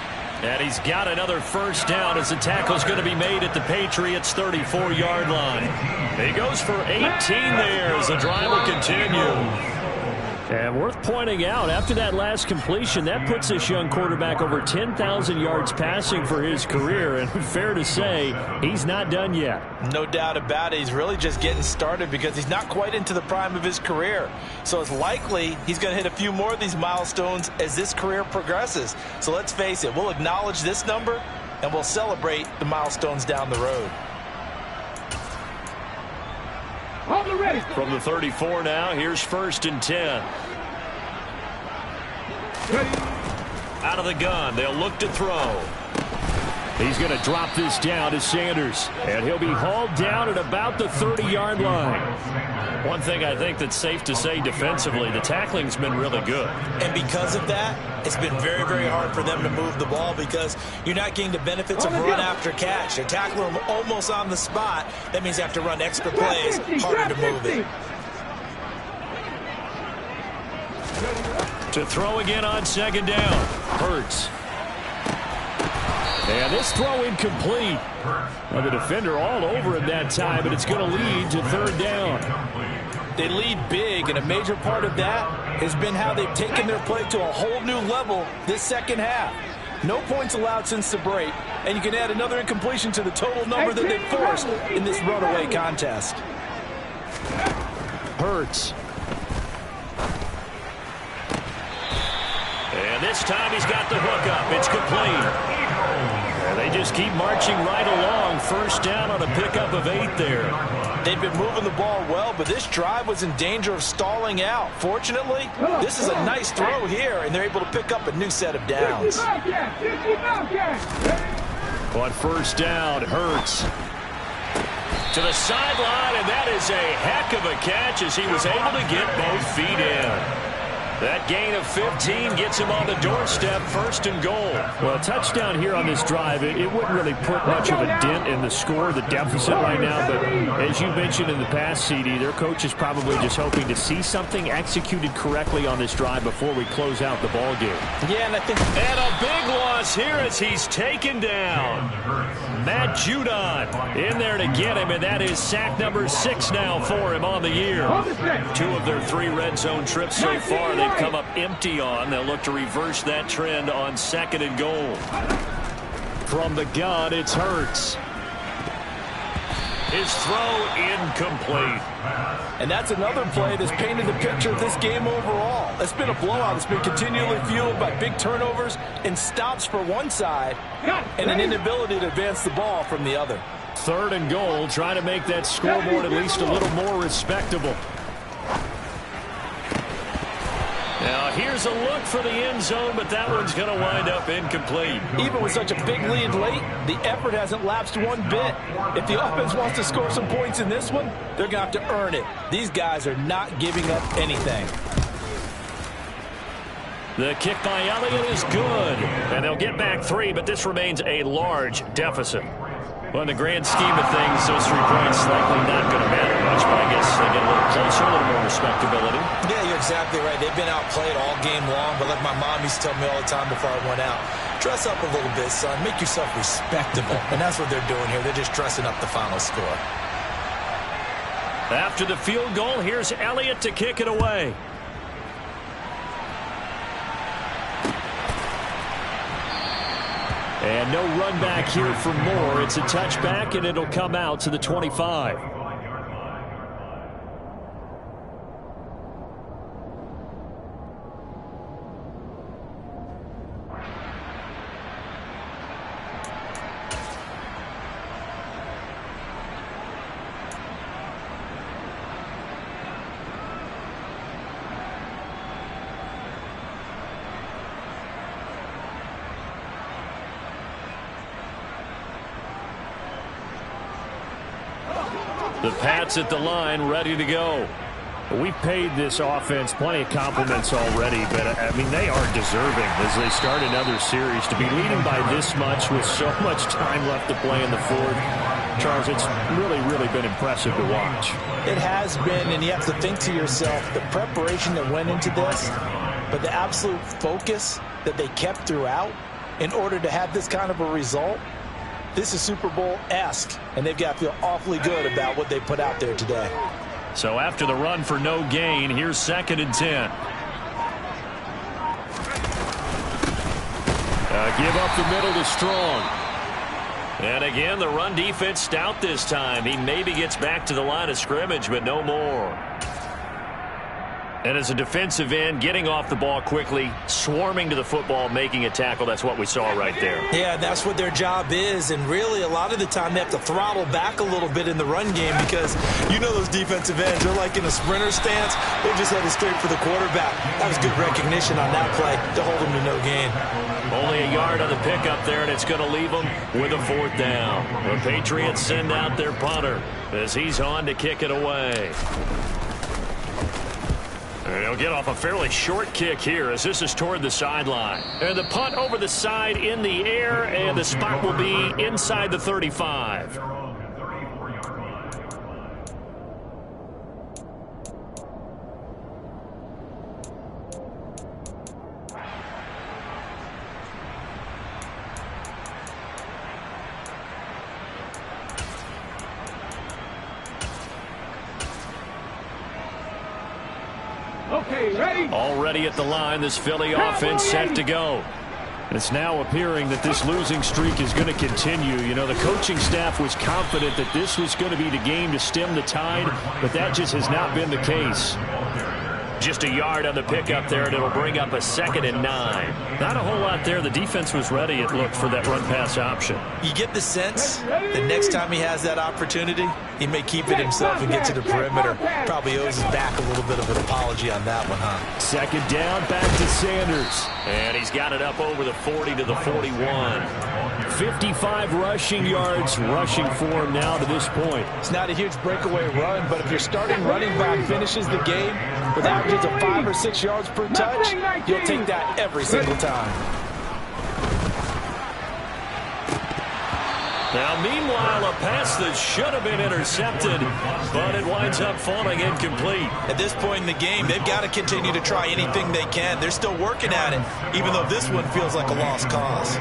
And he's got another first down as the tackle's going to be made at the Patriots' 34-yard line. He goes for 18 there as the drive will continue. And worth pointing out, after that last completion, that puts this young quarterback over 10,000 yards passing for his career. And fair to say, he's not done yet. No doubt about it. He's really just getting started because he's not quite into the prime of his career. So it's likely he's going to hit a few more of these milestones as this career progresses. So let's face it, we'll acknowledge this number and we'll celebrate the milestones down the road. From the 34 now, here's 1st and 10. Out of the gun, they'll look to throw. He's going to drop this down to Sanders, and he'll be hauled down at about the 30-yard line. One thing I think that's safe to say defensively, the tackling's been really good. And because of that, it's been very, very hard for them to move the ball because you're not getting the benefits of run after catch. They're tackling them almost on the spot. That means you have to run extra plays, harder to move it. To throw again on 2nd down. Hurts. And this throw incomplete. Well, the defender all over him that time, but it's going to lead to 3rd down. They lead big, and a major part of that has been how they've taken their play to a whole new level this second half. No points allowed since the break, and you can add another incompletion to the total number that they've forced in this runaway contest. Hurts. And this time he's got the hook up. It's complete. And they just keep marching right along. 1st down on a pickup of 8 there. They've been moving the ball well, but this drive was in danger of stalling out. Fortunately, this is a nice throw here, and they're able to pick up a new set of downs. On 1st down, Hurts. To the sideline, and that is a heck of a catch as he was able to get both feet in. That gain of 15 gets him on the doorstep, 1st and goal. Well, a touchdown here on this drive, it wouldn't really put much of a dent in the score, the deficit right now. But as you mentioned in the past, CD, their coach is probably just hoping to see something executed correctly on this drive before we close out the ball game. Yeah, and I think a big loss here as he's taken down. Matt Judon in there to get him, and that is sack number 6 now for him on the year. 2 of their 3 red zone trips so far they've come up empty on. They'll look to reverse that trend on 2nd and goal. From the gun, it's Hurts. His throw incomplete. And that's another play that's painted the picture of this game overall. It's been a blowout. It's been continually fueled by big turnovers and stops for one side and an inability to advance the ball from the other. 3rd and goal, trying to make that scoreboard at least a little more respectable. Now here's a look for the end zone, but that one's going to wind up incomplete. Even with such a big lead late, the effort hasn't lapsed one bit. If the offense wants to score some points in this one, they're going to have to earn it. These guys are not giving up anything. The kick by Elliott is good, and they'll get back 3, but this remains a large deficit. Well, in the grand scheme of things, those 3 points likely not going to matter much, but I guess they get a little closer, a little more respectability. Yeah, you're exactly right. They've been outplayed all game long, but like my mom used to tell me all the time before I went out, dress up a little bit, son. Make yourself respectable. And that's what they're doing here. They're just dressing up the final score. After the field goal, here's Elliott to kick it away. And no run back here for more. It's a touchback, and it'll come out to the 25. The Pats at the line, ready to go. We've paid this offense plenty of compliments already, but, I mean, they are deserving as they start another series. To be leading by this much with so much time left to play in the 4th, Charles, it's really, really been impressive to watch. It has been, and you have to think to yourself, the preparation that went into this, but the absolute focus that they kept throughout in order to have this kind of a result. This is Super Bowl-esque, and they've got to feel awfully good about what they put out there today. So after the run for no gain, here's 2nd and 10. Give up the middle to Strong. And again, the run defense stout this time. He maybe gets back to the line of scrimmage, but no more. And as a defensive end, getting off the ball quickly, swarming to the football, making a tackle, that's what we saw right there. Yeah, that's what their job is, and really a lot of the time they have to throttle back a little bit in the run game because you know those defensive ends, they're like in a sprinter stance. They just headed straight for the quarterback. That was good recognition on that play to hold them to no gain. Only a yard on the pickup there, and it's going to leave them with a 4th down. The Patriots send out their punter as he's on to kick it away. And he'll get off a fairly short kick here as this is toward the sideline. And the punt over the side in the air, and the spot will be inside the 35. Okay, ready? Already at the line, this Philly offense set to go. It's now appearing that this losing streak is going to continue. You know, the coaching staff was confident that this was going to be the game to stem the tide, but that just has not been the case. Just a yard on the pickup there, and it'll bring up a 2nd and 9. Not a whole lot there. The defense was ready, it looked, for that run-pass option. You get the sense that next time he has that opportunity, he may keep it himself and get to the perimeter. Probably owes his back a little bit of an apology on that one, huh? 2nd down, back to Sanders. And he's got it up over the 40 to the 41. 55 rushing yards rushing for him now to this point. It's not a huge breakaway run, but if your starting running back finishes the game with averages of 5 or 6 yards per touch, you'll take that every single time. Now, meanwhile, a pass that should have been intercepted, but it winds up falling incomplete. At this point in the game, they've got to continue to try anything they can. They're still working at it, even though this one feels like a lost cause.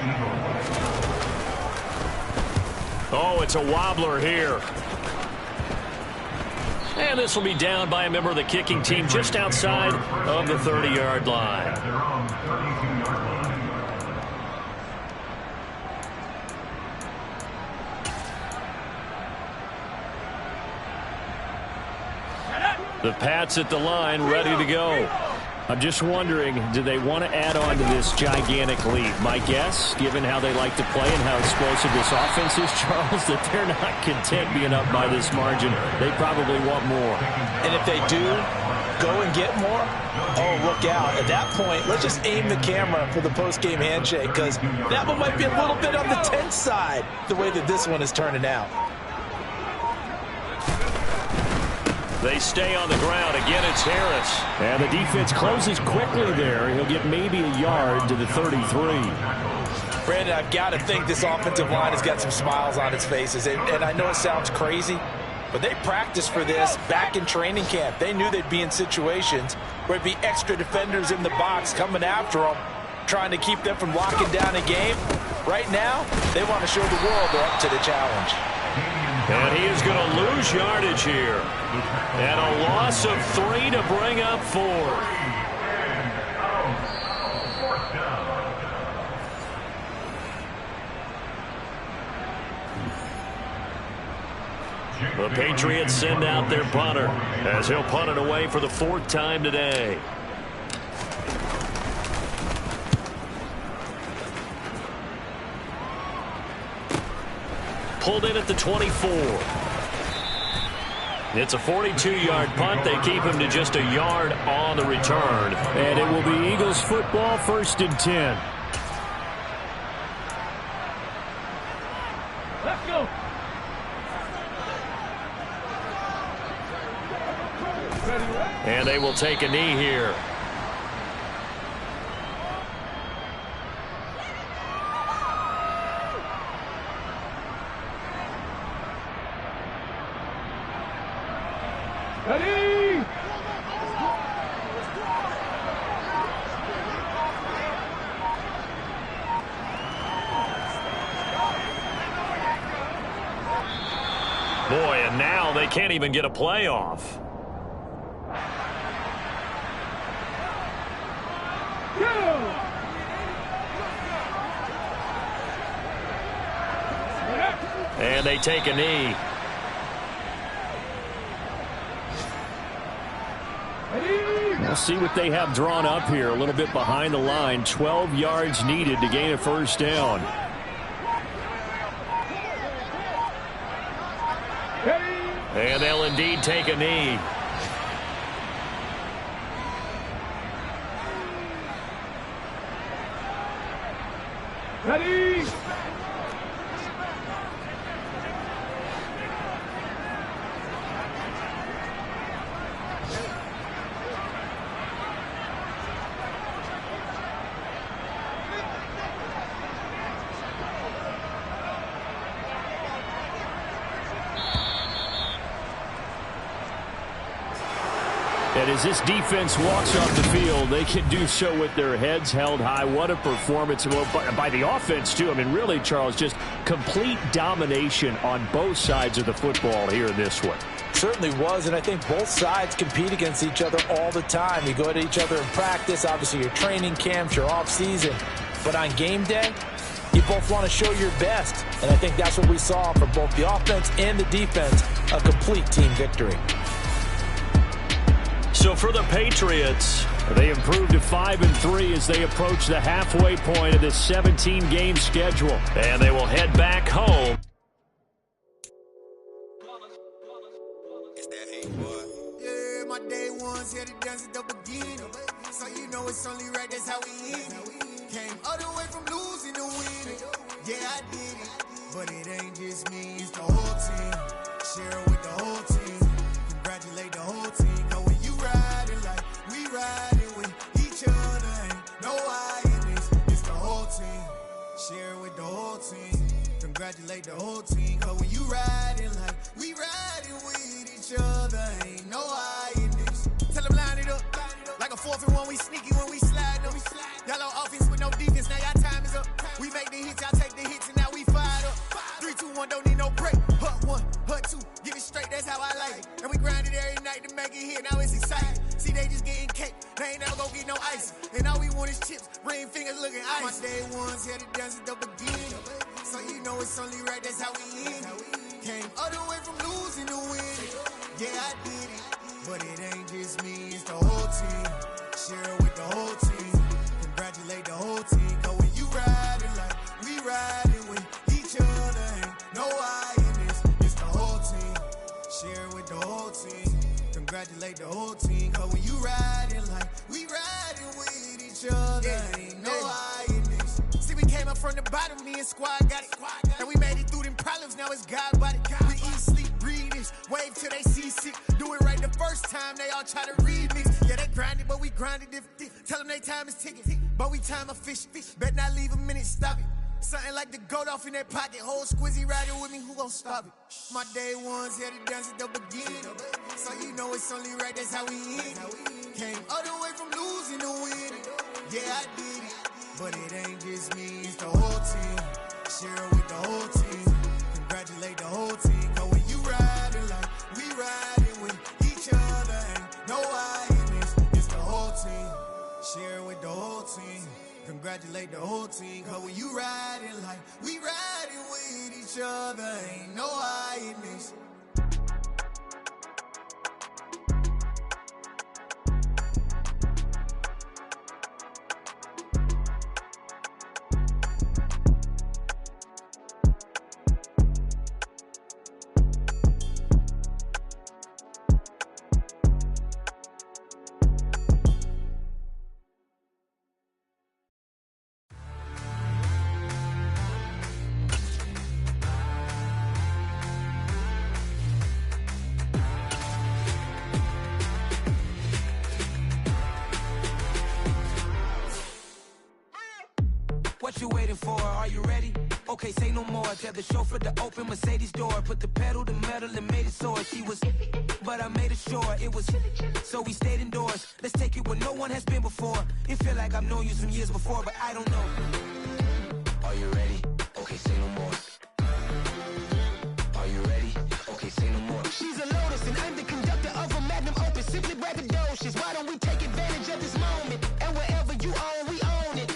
Oh, it's a wobbler here. And this will be down by a member of the kicking team just outside of the 30-yard line. The Pats at the line, ready to go. I'm just wondering, do they want to add on to this gigantic lead? My guess, given how they like to play and how explosive this offense is, Charles, that they're not content being up by this margin. They probably want more. And if they do go and get more, oh, look out. At that point, let's just aim the camera for the post-game handshake, because that one might be a little bit on the tense side, the way that this one is turning out. They stay on the ground. Again, it's Harris. And the defense closes quickly there. He'll get maybe a yard to the 33. Brandon, I've got to think this offensive line has got some smiles on its faces. And I know it sounds crazy, but they practiced for this back in training camp. They knew they'd be in situations where there'd be extra defenders in the box coming after them, trying to keep them from locking down a game. Right now, they want to show the world they're up to the challenge. And he is going to lose yardage here. And a loss of 3 to bring up 4. The Patriots send out their punter as he'll punt it away for the 4th time today. Pulled in at the 24. It's a 42-yard punt. They keep him to just a yard on the return. And it will be Eagles football, 1st and 10. Let's go. And they will take a knee here. Ready? Boy, and now they can't even get a playoff. And they take a knee. We'll see what they have drawn up here. A little bit behind the line. 12 yards needed to gain a first down. And they'll indeed take a knee. Ready? And as this defense walks off the field, they can do so with their heads held high. What a performance by the offense, too. I mean, really, Charles, just complete domination on both sides of the football here in this one. Certainly was, and I think both sides compete against each other all the time. You go at each other in practice, obviously your training camps, your off-season. But on game day, you both want to show your best. And I think that's what we saw from both the offense and the defense, a complete team victory. So for the Patriots, they improved to 5-3 as they approach the halfway point of this 17-game schedule. And they will head back home. Yeah, my day ones here to dance at the beginning. So you know it's only right, that's how we end it. Came all the way from losing to winning. Yeah, I did it. But it ain't just me, it's the whole team. Share it with the whole team. Congratulate the whole team. Riding with each other, ain't no I in this. It's the whole team. Share with the whole team. Congratulate the whole team. Cause when you riding like we riding with each other, ain't no I in this. Tell them line it up. Like a 4th and 1, we sneaky when we slide them. Y'all on offense with no defense, now y'all time is up. We make the hits, y'all take the hits, and now we fired up. 3, 2, 1, don't need no break. Hut 1, hut 2, give it straight, that's how I like it. And we grind it every night to make it hit, now it's exciting. See, they just getting cake, they ain't never gonna get no ice. And all we want is chips, ring fingers looking ice. My day ones here to dance at the beginning. So you know it's only right, that's how we end it. Came all the way from losing to winning. Yeah, I did it. But it ain't just me, it's the whole team. Share it with the whole team. Congratulate the whole team. Cause when you riding like we riding with each other, ain't no I in this. It's the whole team. Share it with the whole team. Congratulate the whole team. Cause when you riding like we riding with each other, ain't no I in this. See, we came up from the bottom, me and squad got it. And we made it through them problems, now it's God body. We eat, sleep, breathe this. Wave till they see sick. Do it right the first time, they all try to remix. Yeah, they grinded, but we grinded different. Tell them they time is ticking, but we time a fish. Bet not leave a minute, stop it. Something like the goat off in that pocket. Whole squizzy riding with me, who gon' stop it? My day ones here to dance at the beginning. So you know it's only right, that's how we end it. Came all the way from losing to winning. Yeah, I did it. But it ain't just me, it's the whole team. Share it with the whole team. Congratulate the whole team. Cause when you riding like we riding with each other, ain't no I in this. It's the whole team. Share it with the whole team. Congratulate the whole team. Cause when you riding like we riding with each other, ain't no I in this. What you waiting for? Are you ready? Okay, say no more. Tell the chauffeur to open Mercedes door. Put the pedal to metal and made it soar. She was, but I made it sure it was. So we stayed indoors. Let's take it where no one has been before. It feel like I've known you some years before, but I don't know. Are you ready? Okay, say no more. Are you ready? Okay, say no more. She's a Lotus and I'm the conductor of a magnum opus. Simply braggadocious. Why don't we take advantage of this moment? And wherever you own, we own it.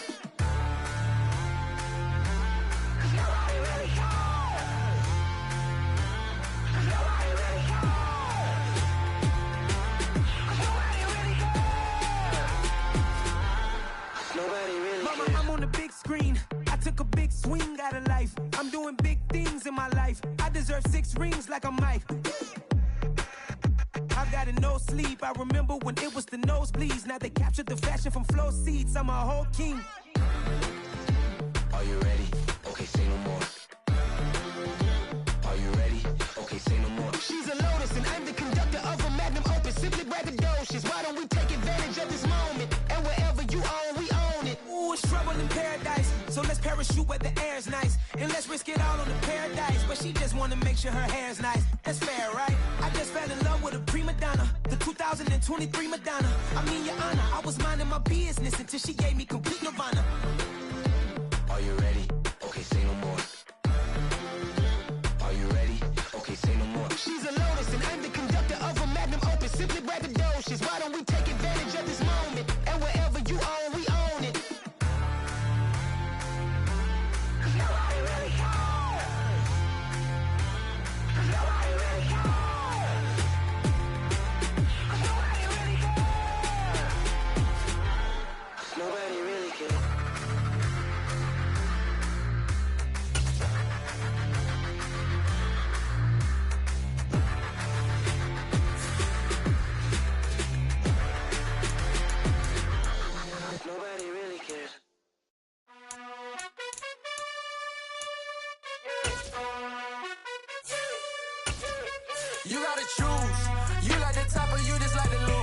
deserve 6 rings like a Mike. I got no sleep. I remember when it was the nosebleeds. Now they captured the fashion from flow seats. I'm a whole king. Are you ready? Okay, say no more. Are you ready? Okay, say no more. She's a lotus and I'm the conductor of a magnum opus. Simply braggadocious. Why don't we take advantage of this moment? And wherever you own, we own it. Ooh, it's trouble in paradise. So let's parachute where the air's nice. And let's risk it all on the paradise. But she just wanna make sure her hair's nice. That's fair, right? I just fell in love with a prima donna. The 2023 Madonna. I mean, your honor, I was minding my business until she gave me complete nirvana. Are you ready? Okay, say no more. Are you ready? Okay, say no more. She's a lotus and I'm the conductor of a magnum opus. Simply braggadocious. Why don't we take advantage of this moment? And wherever you own, we own it. Nobody really cares. Nobody really cares. Nobody really cares. Nobody really cares. Nobody really cares. You gotta choose. You like the top or you just like the loose.